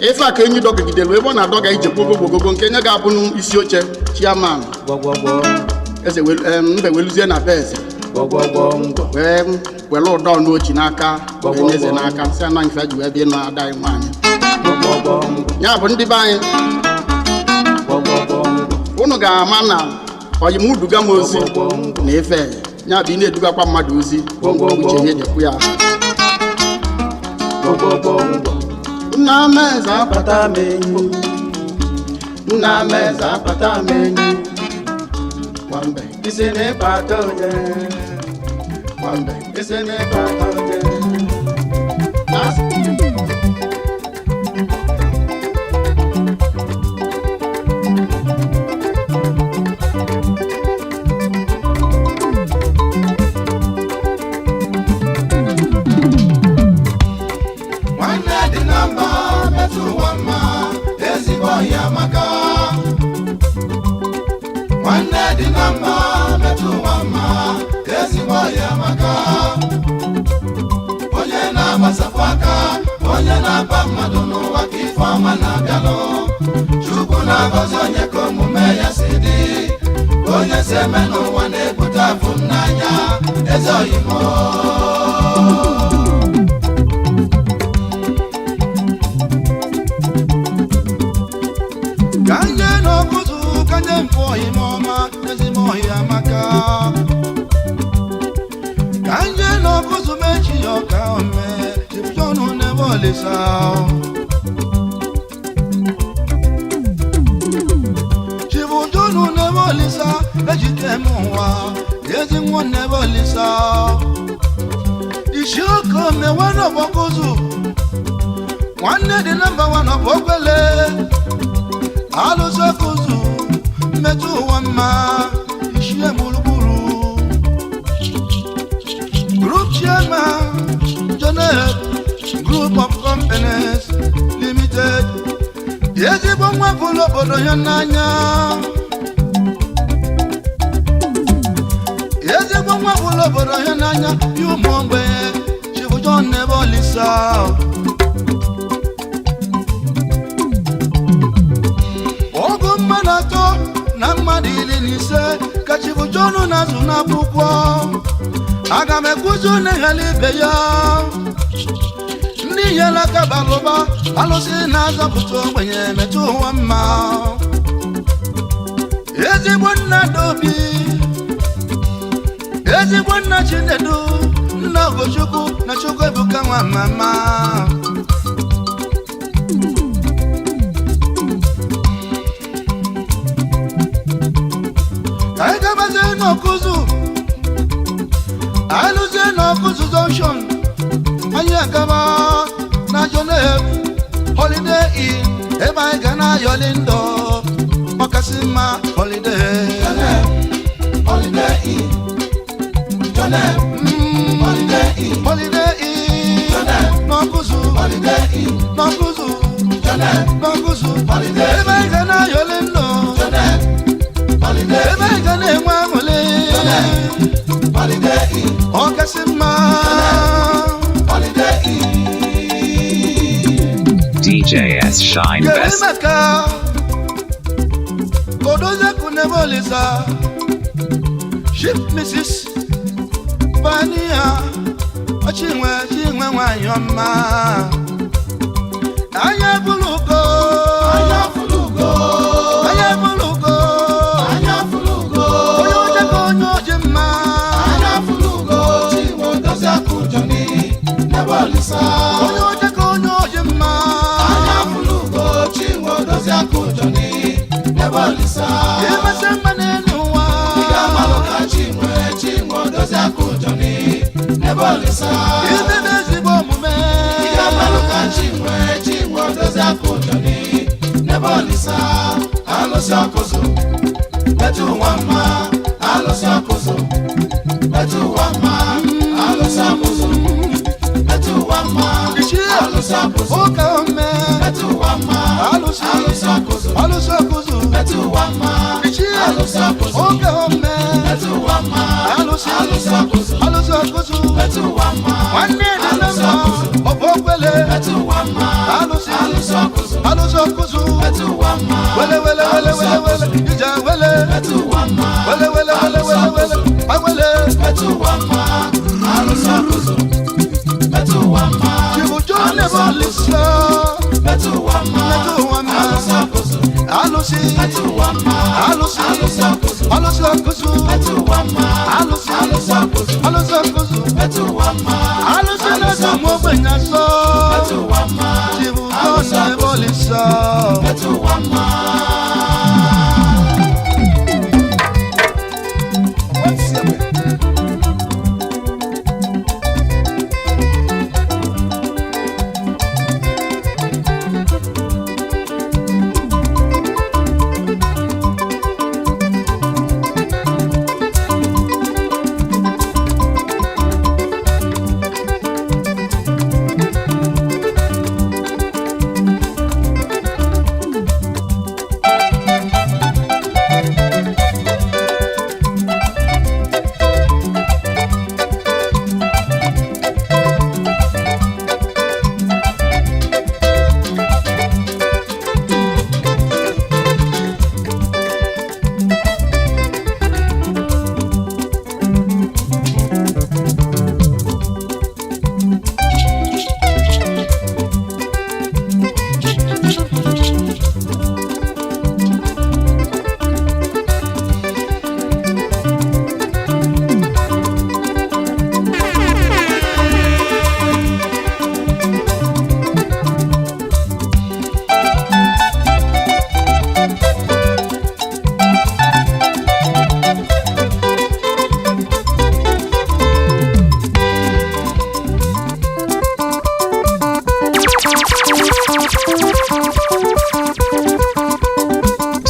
ife a ka enyi dọgidere ebe ọ na-adọga ije gbogogogogo nke nye ga-abụ isi oche chiaman eze mbe weluzie na be eze wee were ụdọ n'ochi n'aka wee nye eze n'aka si anọ ife ji wee bie na ada anyị nwaanyị ya bụ ndị be anyị unu ga-ama na oyi m duga m ozi na ife ya bụ ị na-edugakwa mmadụ ozi uche ihe dịkwu ya nna m eze akpata m enyi nna m eze akpata m enyi nwambe isi n'ịkpata onye nwambe isi n'ịkpata onye onye na-aba mmadụ n'ụwa ka ife ọma na-abịalụ Chukwu na-agọzi onye ka omume ya si dị onye si eme n'ụwa na-ebute afụ n'anya eze oyimo ka nye n'ọkụzụ ka nye mpụ oyime ọma ezigbo ọhịa maka ka nye n'ọkụzụ mechi ya ọka ome Lisa Chivundunu never Lisa Ejikemwa Ezinwo never Lisa Ishoko me one of Okozu One the number one of Okele Alusa Kuzu Metu Wama Ishemuluburu Group Chairman Janet Group of Companies Limited Ezigbo nwa bụlụ obodo ya n'anya Ezigbo nwa bụlụ obodo ya n'anya ya ụmụ ogbenye Chifu John Nebo Lisa Ogo mmadụ atọ na mmadụ 15 ka Chifu John na-azụ n'akwụkwọ aga m ekwuzi n'ehele ibe ya ndị yela ka balụba alụsị na-azọpụta ogbenye metụ ụwa mma ezigbo nna Dobi ezigbo nna Chinedu nna Ogochukwu na Chukwu Ebuka nwa mama anyị gabazie n'Ọkụzụ alụzie n'Ọkụzụ junction anyị agaba na Jonev Holiday Inn ebe anyị ga na-ayọli ndọ ọkasị mma Holiday Holiday Inn Jonev Holiday Inn Holiday Inn Jonev n'Ọkụzụ Holiday Inn n'Ọkụzụ Jonev n'Ọkụzụ Holiday ebe anyị ga na-ayọli ndọ Jonev Holiday ebe anyị ga na-enwe aṅụrị Holiday Inn ọkasị mma Holiday Inn DJS Shine Best. Kodoze Kunebo Lisa Ship Mrs. Bania Ochinwe Wanyoma Anya Bulugo Anya Bulugo Anya Bulugo Anya Bulugo Oyoje Konyo Jema Anya Bulugo Chiwo Doza Kujoni Nebo Lisa Oyoje Konyo Jema Kujoni Nebo Lisa Ema sema nenuwa Iga maloka chimwe Doza Kujoni Nebo Lisa Ibe bezibo mume Iga maloka chimwe Doza Kujoni Nebo Lisa Alosi Okozo Betu wama Alosi Okozo Betu wama Alosi Okozo Betu wama Alosi Okozo Oka ome Betu wama Alosi Okozo Alosi Okozo Betu wama Alosi Okozo Oka ome Betu wama Alosi Okozo Alosi Okozo Betu wama Wanne de namba Obokwele Betu wama Alosi Okozo Alosi Okozo Betu wama Wele Ija wele Betu wama Wele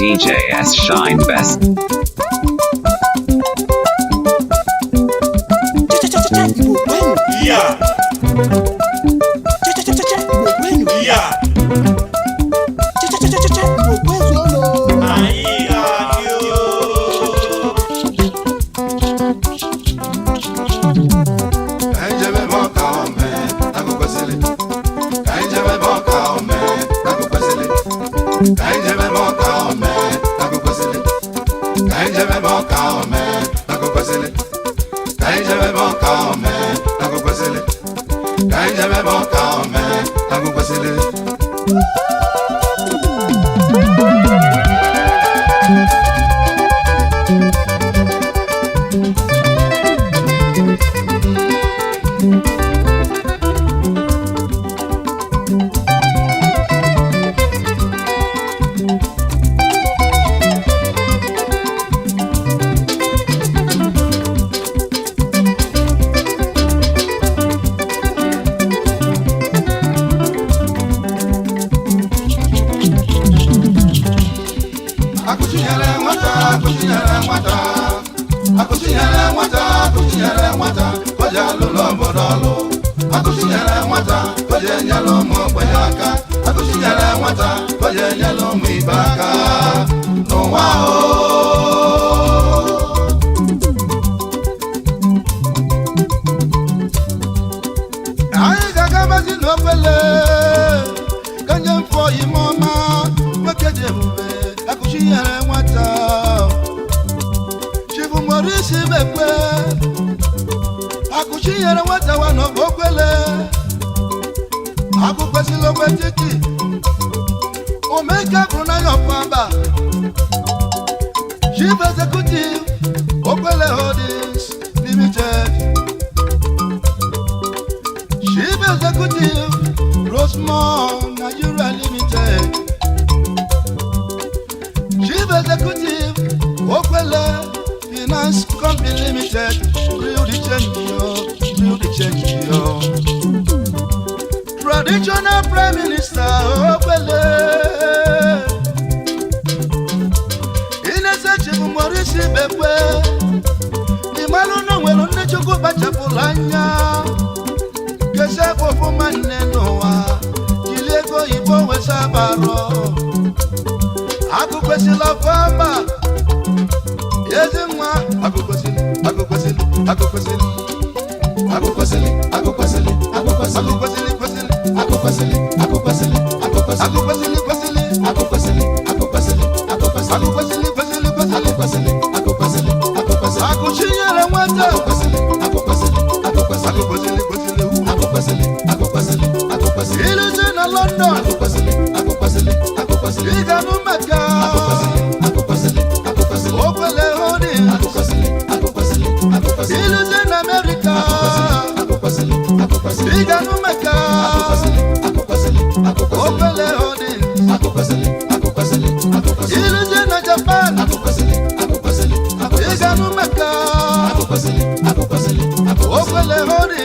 DJS Shine Best. Yeah. Yeah. Chief Executive, Okwele Holdings Limited. Chief Executive, Rosemont Nigeria Limited. Chief Executive, Okwele Finance Company Limited. Real the change, yo. Traditional Prime Minister Okwele. Morisi bekwe Imalu no welo ne choko bacha pulanya Kese pofu manne noa Kilego ibo we sabaro Aku kwesi la fama Yezimwa Aku kwesi London, Iganu meka Opele hodi Iluje na Japan Iganu meka Opele hodi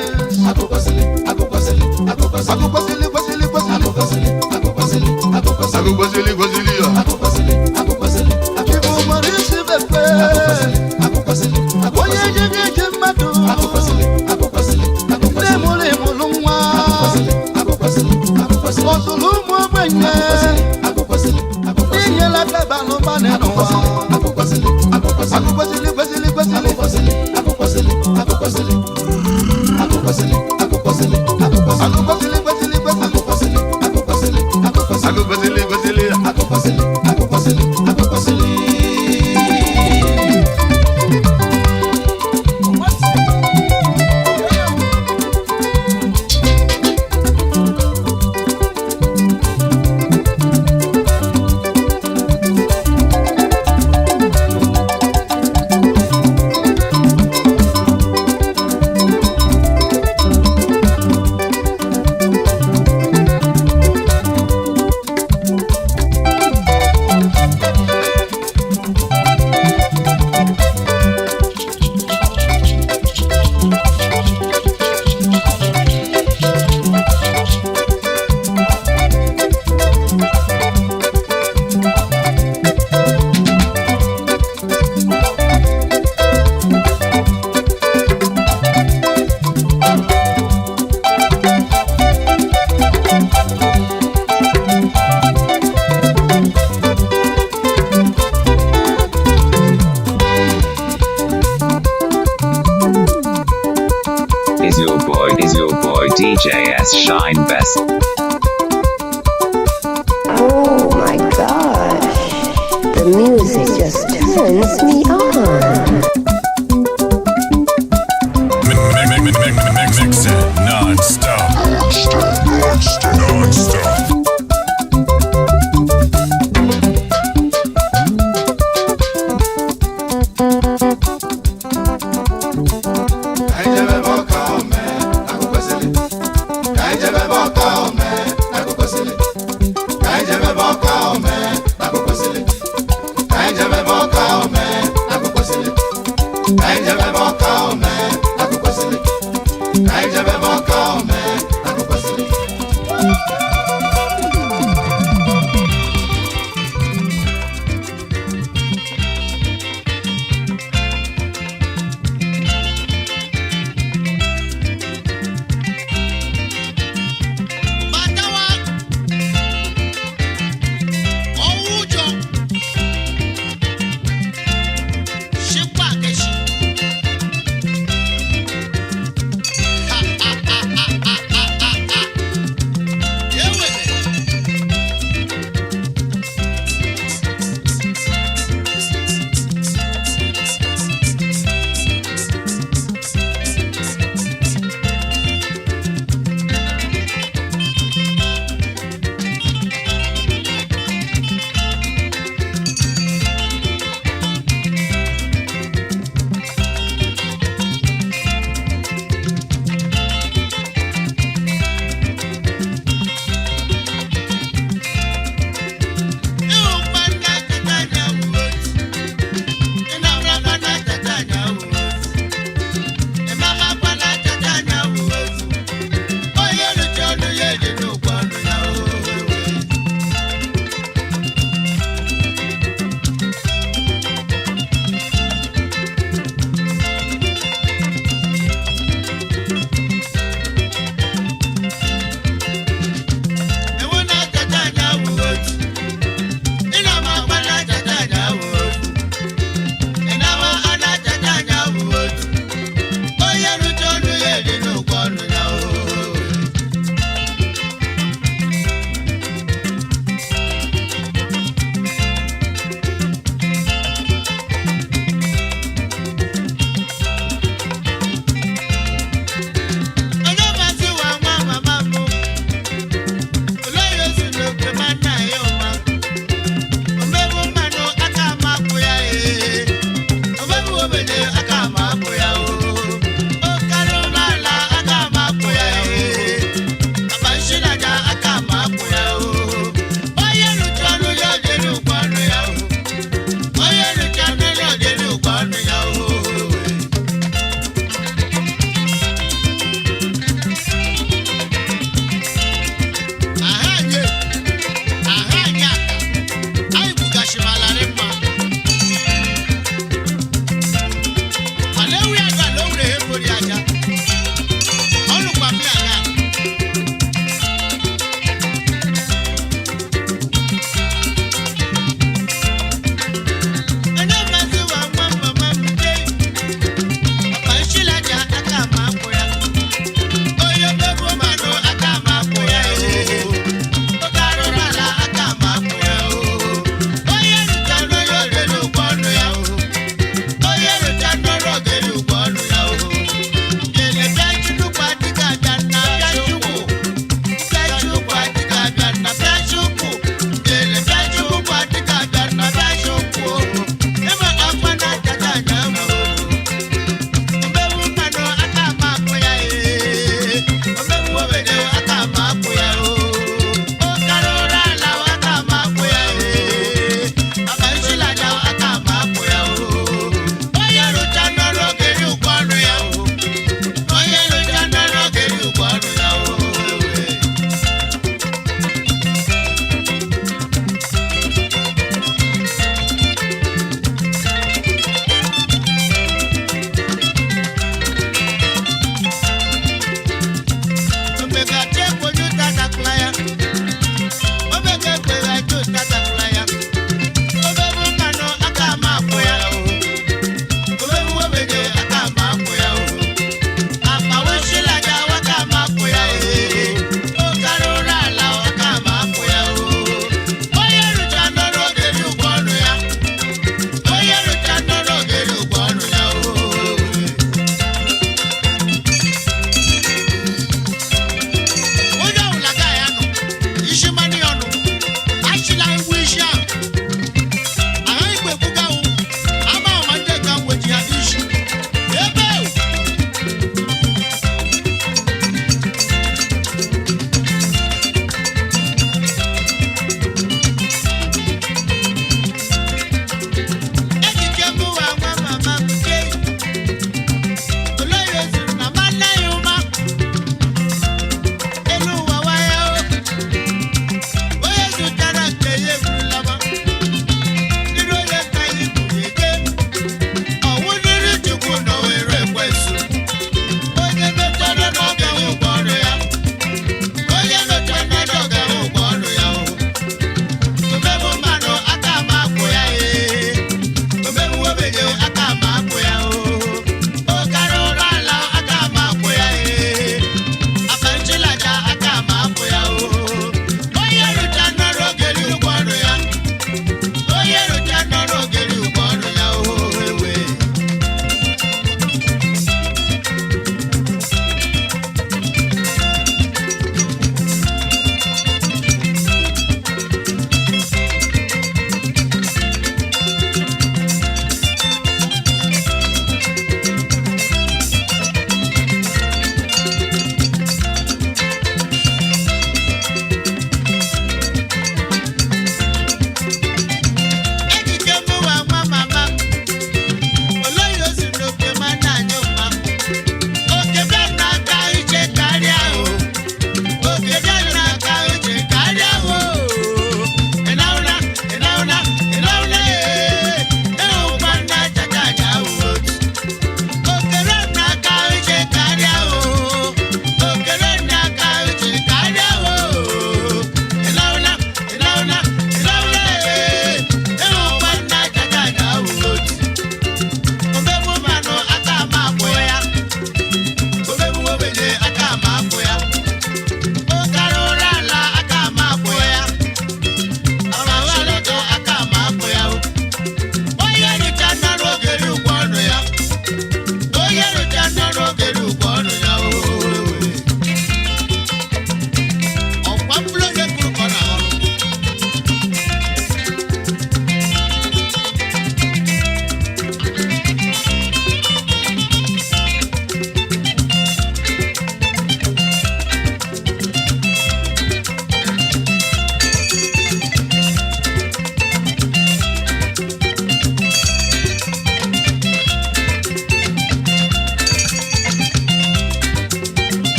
DJS Shine Best. Oh my gosh, the music just turns me on. Mix it non-stop. Non-stop. Boca,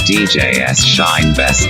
DJS Shine Best.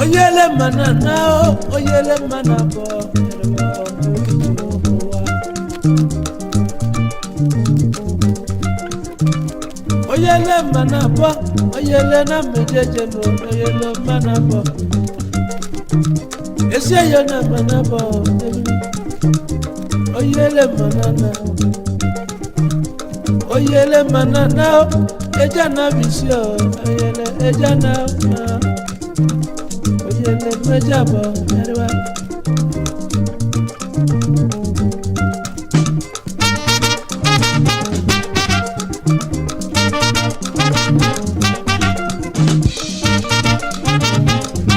Oyele manana, oyele manabo. Oyele manabo, oyele na mejeje no, oyele manabo. Ese yo na manabo, oyele manana. Oyele manana, eja na bisio, oyele eja na. Oyele mejabo, erwa.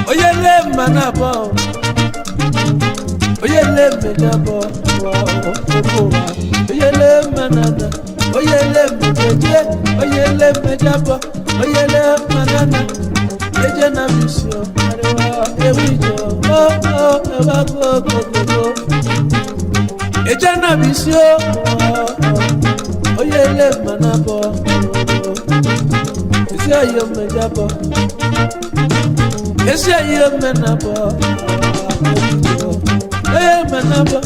Oyele manabo, oyele mejabo, oyele manana, oyele mejeje, oyele mejabo, oyele manana, eje na bisio. Ewijo, ewa go. Ejana bisio, oyele manabo. Esi ayo mejabo. Esi ayo menabo. Oyele manabo.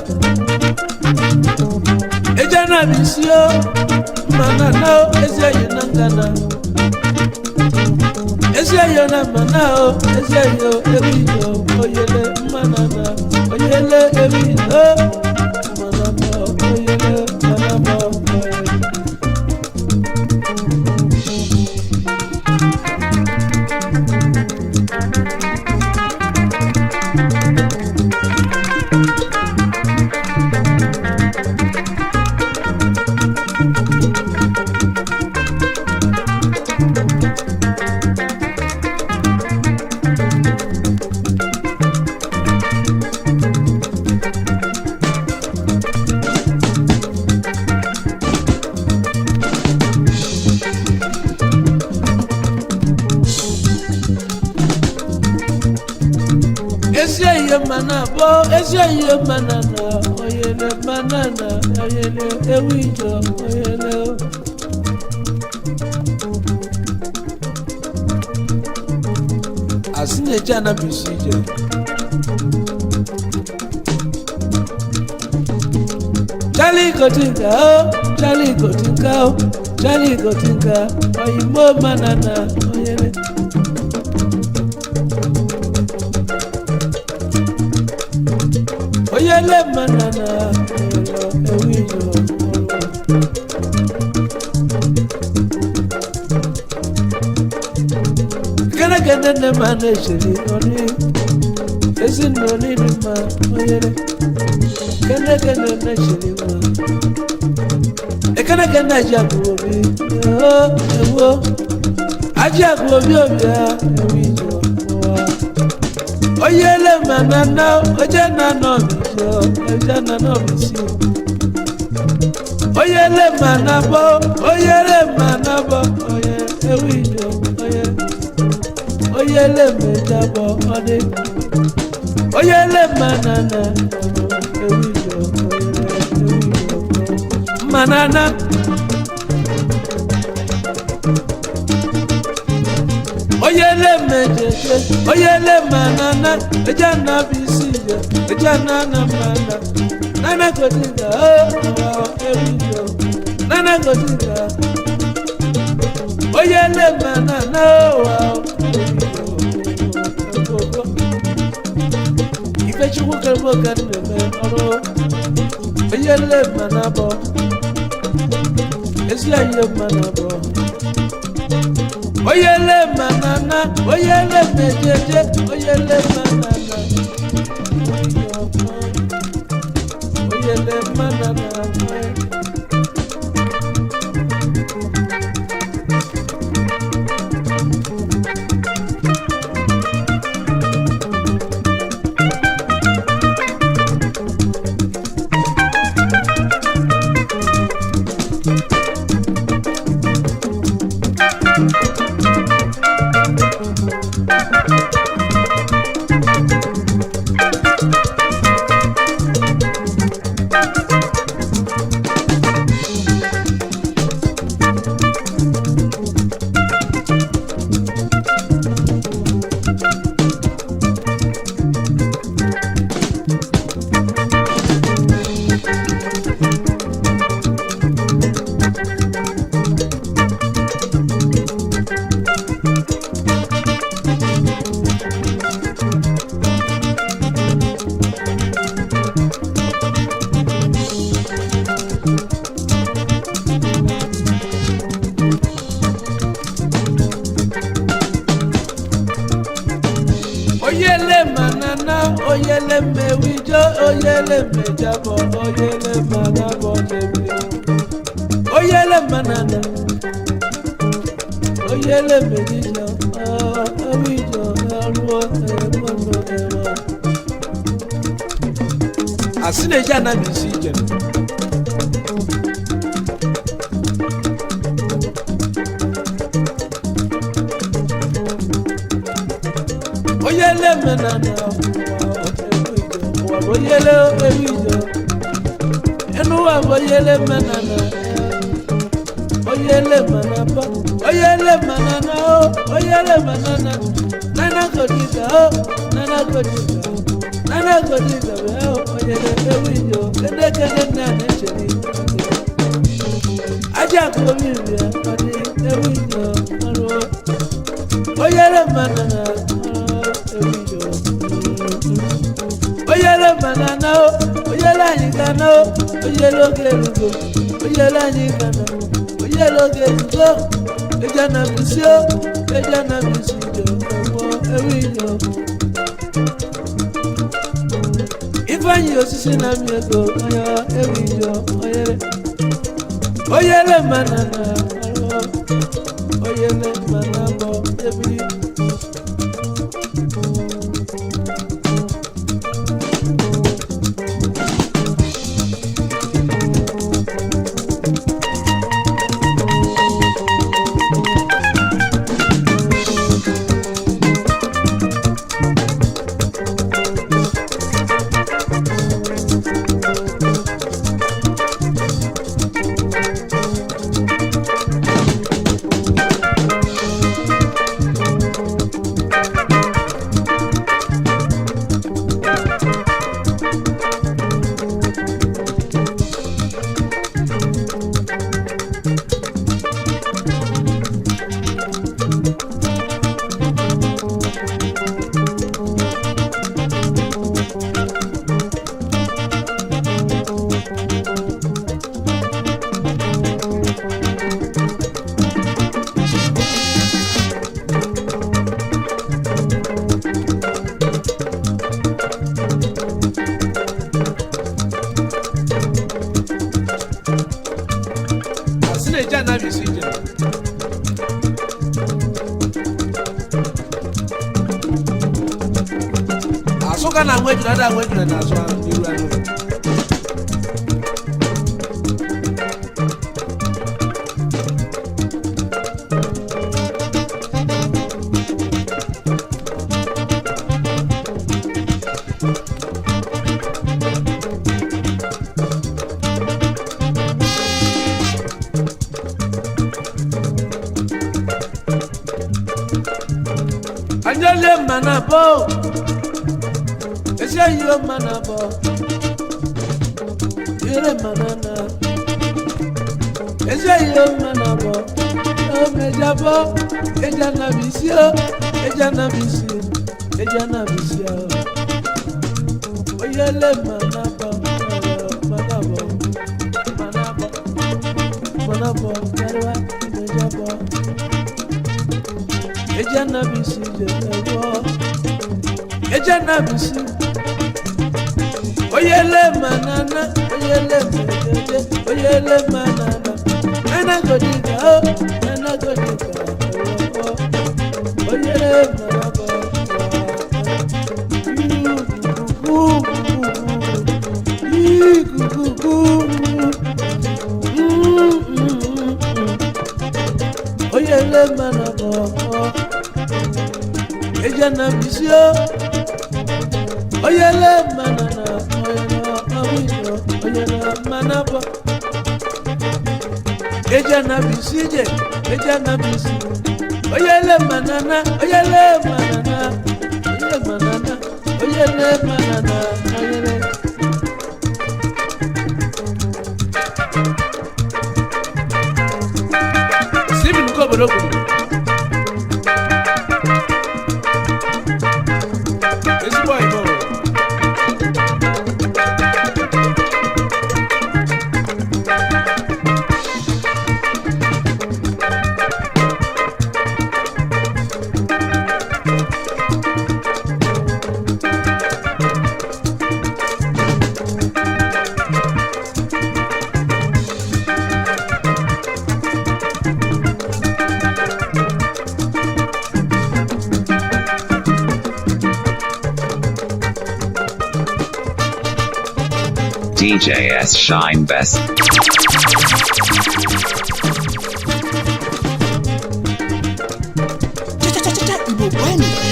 Ejana bisio, manano, esi ayo nangana. Ezeyo na manao, ezeyo ewiyo, oyele manana, oyele ewiyo, manana, oyele manana, manabo, ezeyo manana, oyele manana, oyele ewijo, oyele. Asine jana bisije. Charlie Gotinga, Charlie Gotinga, Charlie Gotinga, oyimo manana, oyele. Oyele manana, ewijo. Gana ne maneshiri oni, esi noni ni ma oyele. Gana ne shiri ma. Gana jagu obi, ewo. Ajagu obi ya, ewijo. Oyele manana, ojana no bijo, ojana no bisio. Oyele manabo, oyele ewijo, oyele mejabo, ode. Oyele manana, ewijo, manana. Oyele mejeje, oyele manana, ejana bisije, ejana na mana. Nana Gotinga, ewijo, Nana Gotinga. oyele manana ifechukwu kemgbe ka na-eme ọrụ oyele manabọ ezi anyị manabọ oyele manana oyele mejeje oyele manana oyele manana oyele manana oyele mewijo oyele mejabo oyele manabo jebi oyele manana oyele mewijo owijo aruo emono ewa asineja na misije oyele manana oyele ewijo enu wa oyele manana oyele manaba oyele manana oyele manana nana godika nana godika nana godika oyele ewijo kede kede nana cheri aja ko mi bia odi ewijo aro oyele manana oyele manana oyele anyikana oyele ogerugo oyele anyikana oyele ogerugo ejana bisio ejana bisijo ọmọ ewijo ifeanyi osisi na miego oya ewijo oyele manana oyele manabo ebiri asuka na ngwejura da ngwejura na so iru anu anjole manabo ese yo manabo ire manana ese yo manabo mejabo eja na bisio eja na bisio eja na bisio oyele manabo manabo manabo manabo yarwa mejabo eja na bisio eja na bisio oyele manana oyele mejeje oyele manana nana godiga nana godiga oyele manaba oyele manaba ejana bisio oyele manana oyele manaba ejana bisije ejana bisi oyele manana oyele manana oyele manana oyele manana oyele sibi nuko bologo esi boy bo DJS Shine Best.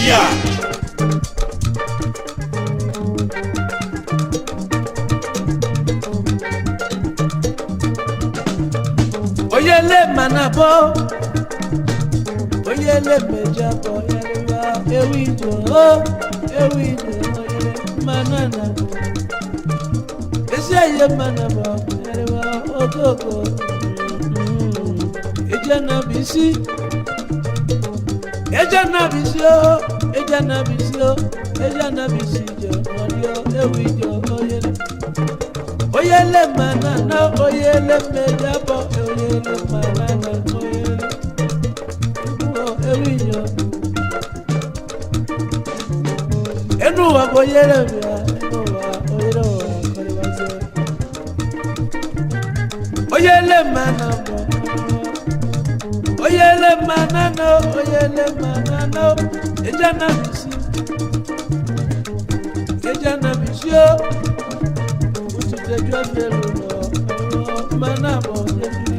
Yeah. oyele manabo oyele mejabo yalewa ewijo ewijo oyele manana esi aye manabo yalewa ogogo ejana bisi ejana bisi ejana bisi ejana bisi jo oyo ewijo oyele oyele manana oyele mejabo oyele manana oyele ewijo enu wa oyele bia enu wa oyele wa koriwaze oyele manana oyele manana oyele manana ejana bisi ejana bisi ututejwa felu no manabo yebi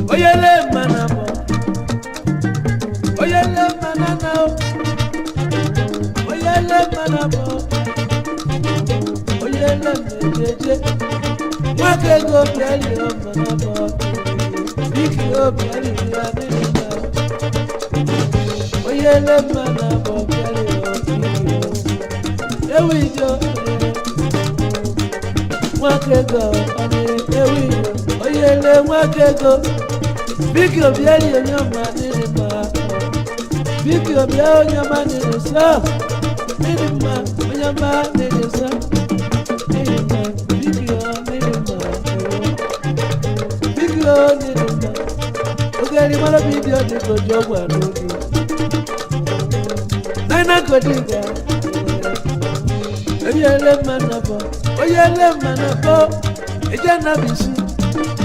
oyele manabo oyele manana oyele manabo oyele mejeje mwake go biali o manabo biki o biali ya nina oyele manabo biali o biki o ewijo mwake go ewijo oyele mwake go biki o biali o nyama nina biki o biali o nyama nina sa nina nyama nina sa nina biki o nina biki o nina ogeri mara video de ko jogo adogi nana kodiga oyele manabo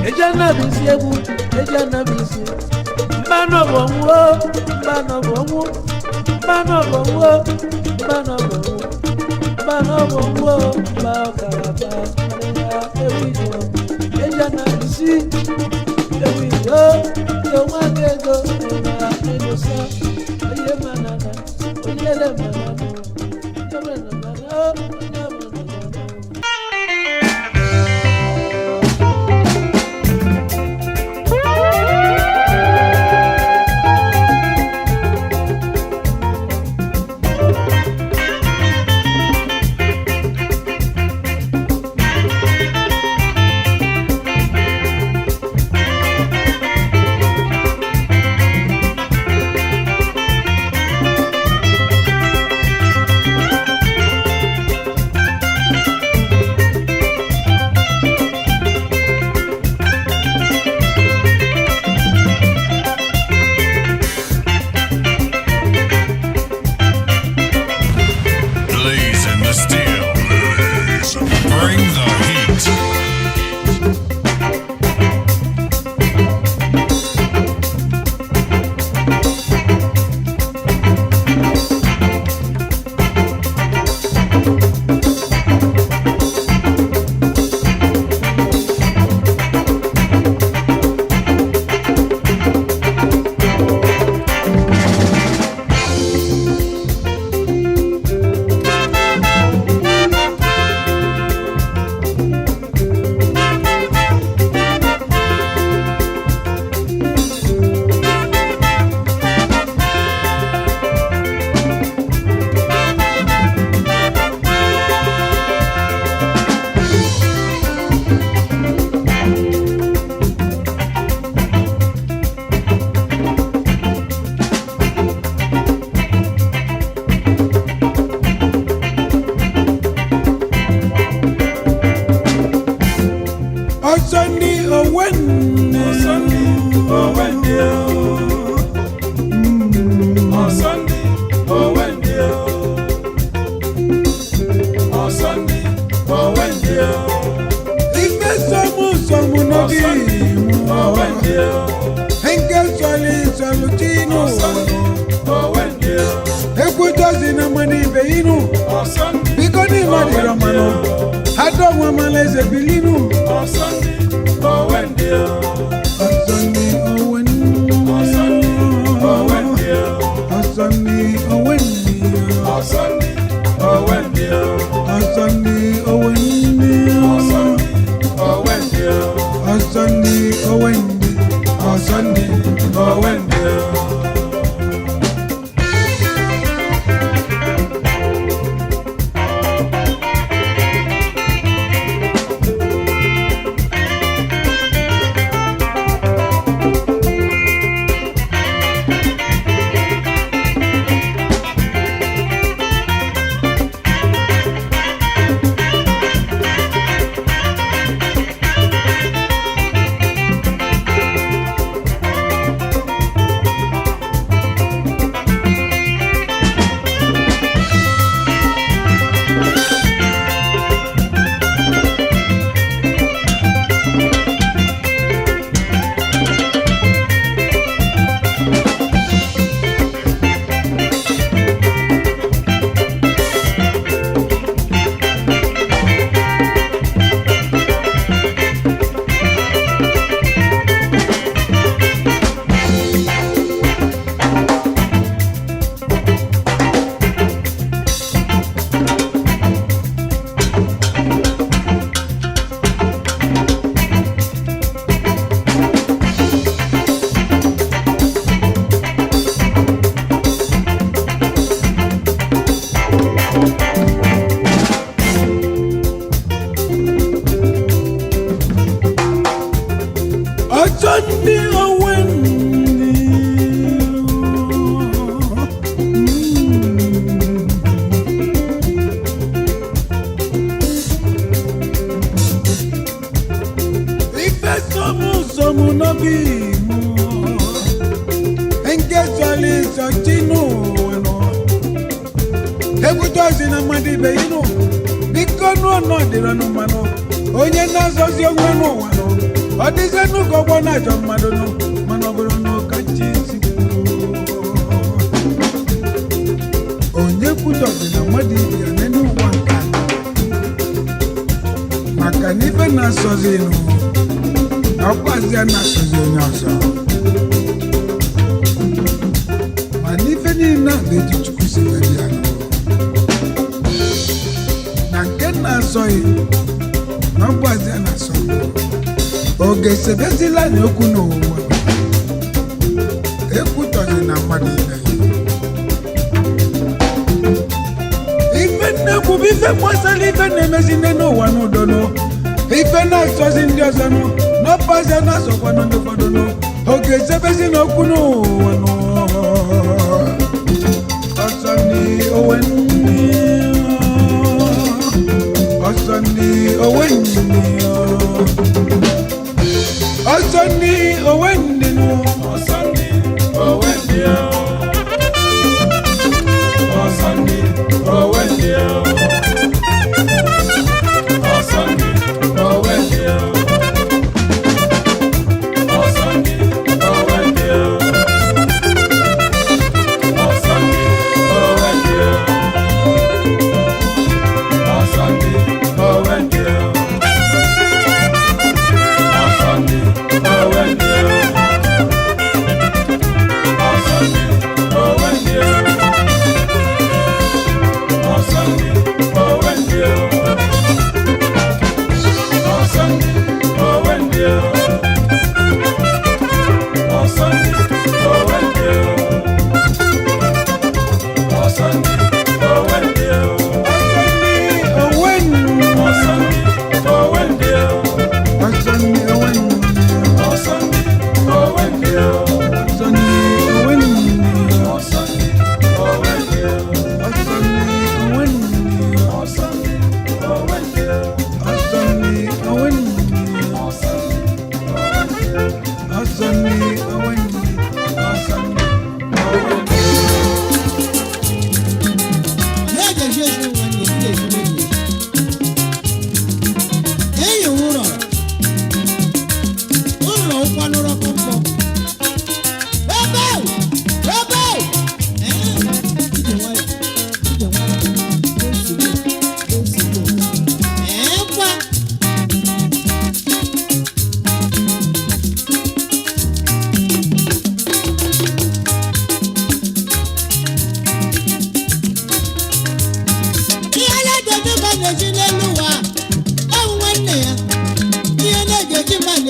ejana bisi ebu ejana bisi mbano bonwo mbano bonwo mbano bonwo mbano bonwo mbano bonwo ba karaba ya ewijo ejana bisi ewijo yo mwagego na edosa oye manana oyele manana oyele manana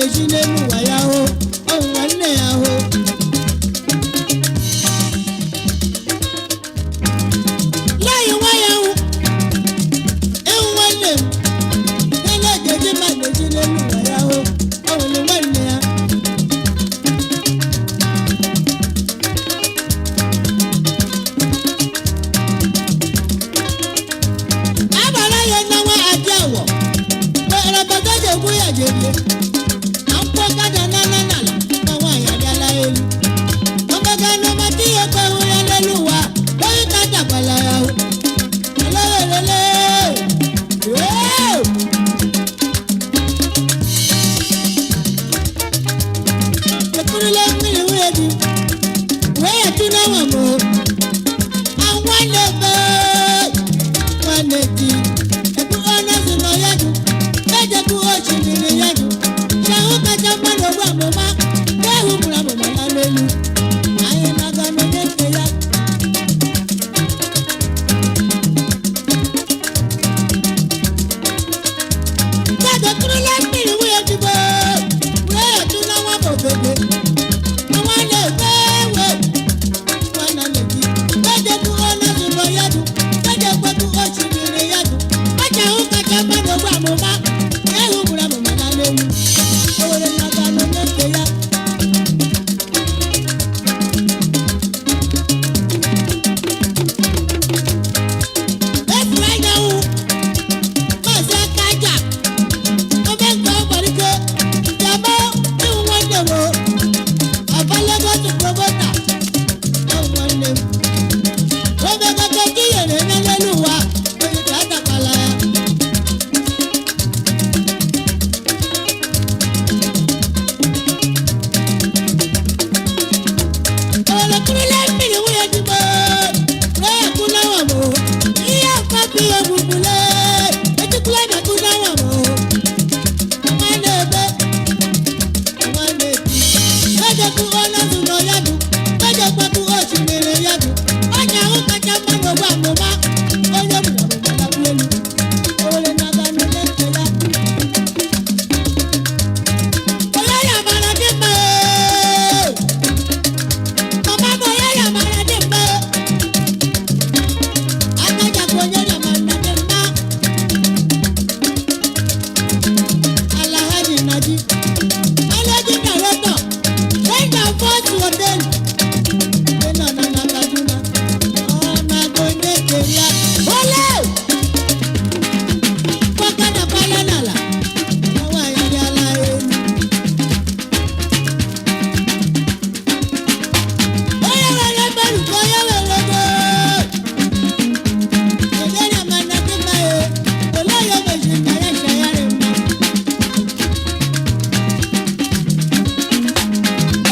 na-eji n'elu ụwa ya hụ ọwụ nwanne ya hụ yaghị nwa ya hụ ewu nwanne m na-eji ma na-eji n'elu ụwa ya hụ ọwụlụ nwanne ya agbara ya n'ọnwa adị awọ kpere obodo ji egwu ya jerie akwụkwọ kada n'ala n'ala ma nwaanyị abịala elu ọgbaga n'ọmata ihe kwewu ya n'elu ụwa onye ka takwala ya hụ lelelele ekurula mmiri nwunye di wee ya tụ n'ọnwa m nwanne be nwanne di ekwu ọnụ si nọ ya dụ ejekwu osimiri ya dụ ahụ kacha mmadụ ogbu amụma ga-ehụ mụrụ amụma ya n'elu anyị na-aga n'onye nke ya gadekurula mmiri nwunye digbo wee ya tụ n'ọnwa ma ofege nwanne be we nwanne na-edi ejekwu ọnụ si nọ ya dụ ejekwetu osimiri ya dụ aja ahụ kacha mmadụ ogbu amụma ga-ehụ mụrụ amụma ya n'elu owere na-aga n'onye nke ya efuru anyanwụ maazị aka aja ome nke ọgbarike jama ịhụ nwanne m ọba Lagos promota ọhụ nwanne m omegata ka ihere eme n'elu ụwa onye ka atakwala ya olekurula mmiri nwunye digbo wee ekwu n'anwa m ihe mkpapi ihe gbugbule etukwula na-ekwu n'anwa m nwanne ebe nwanne di ejekwu ọnụ zụ nọ ya dụ ejekwetu osimiri ya dụ ọnya ahụ kacha mmadụ ogbu amụma onye mụrụ amụma ya bụ elu owere na-aga n'onye nke ya onye ya mara dị mma mama m onye ya mara dị mma akajakwa onye ya mara dị mma Alhaji Naji Alhaji Director Ranger Force Hotel dị nọ na Kaduna ọ na-aga onye nke ya ole kwaka na pala n'ala na nwaanyị abịala elu onye were mmerụ ka onye were ego onye ya mana dị mma ole ya meziri na ya chagharị mma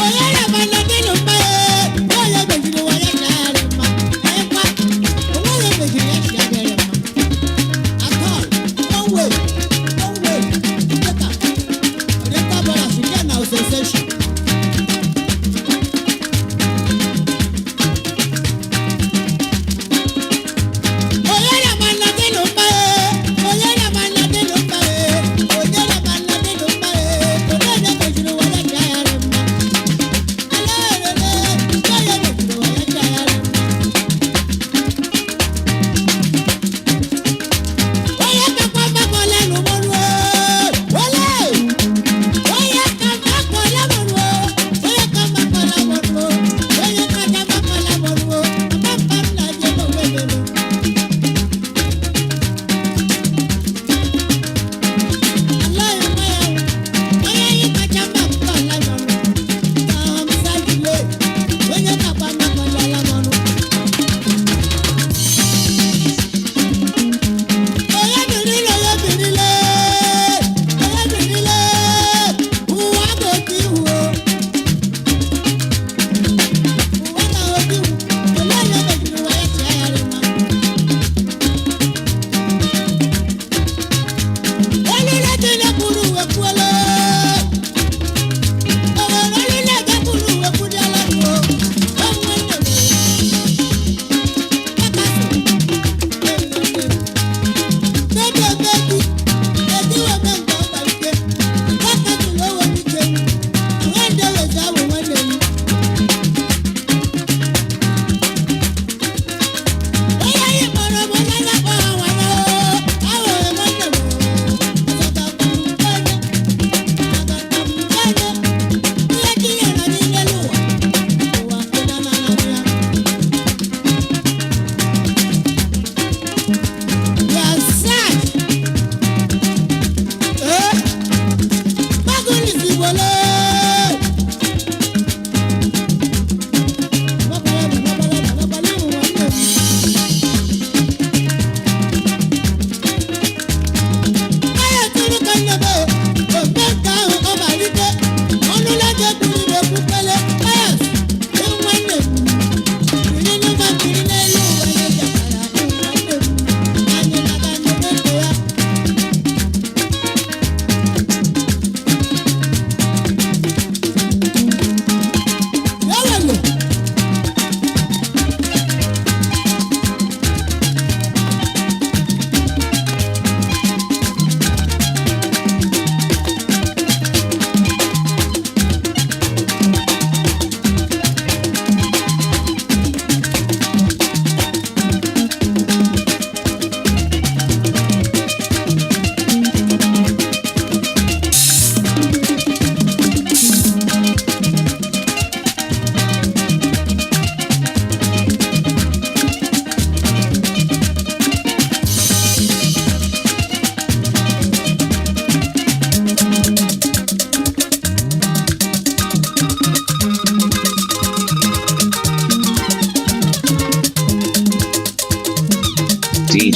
onye ya mana dị nụ mma onye meziri wa ya chagharị mma ekwa onwe ya meziri ya chagharị mma atọl onwe dịka ọdịka bọla site na osenseshọn onye ya mana dị nụ mma onye ya mana dị nụ mma onye ya mana dị nụ mma onye ya meziri wa ya chagharị mma alelele onye ya meziri wa ya chagharị mma onye kakwa mmakọ lẹ́nu mọ́rú onye ka mmakọ lẹ́nu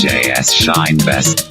DJS Shine Best.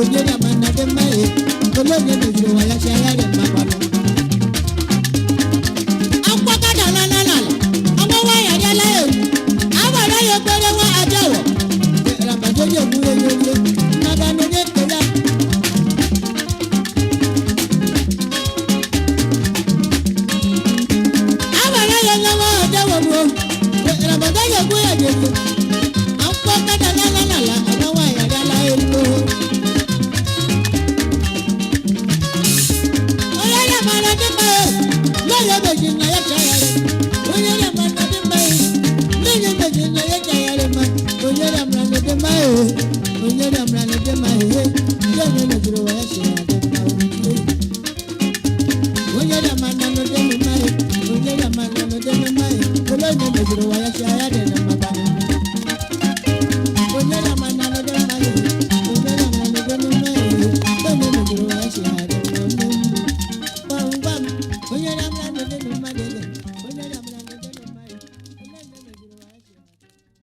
Onyeri amana de mai, olóyè lè fi wáyà ṣe ayá rẹ̀ mọ́.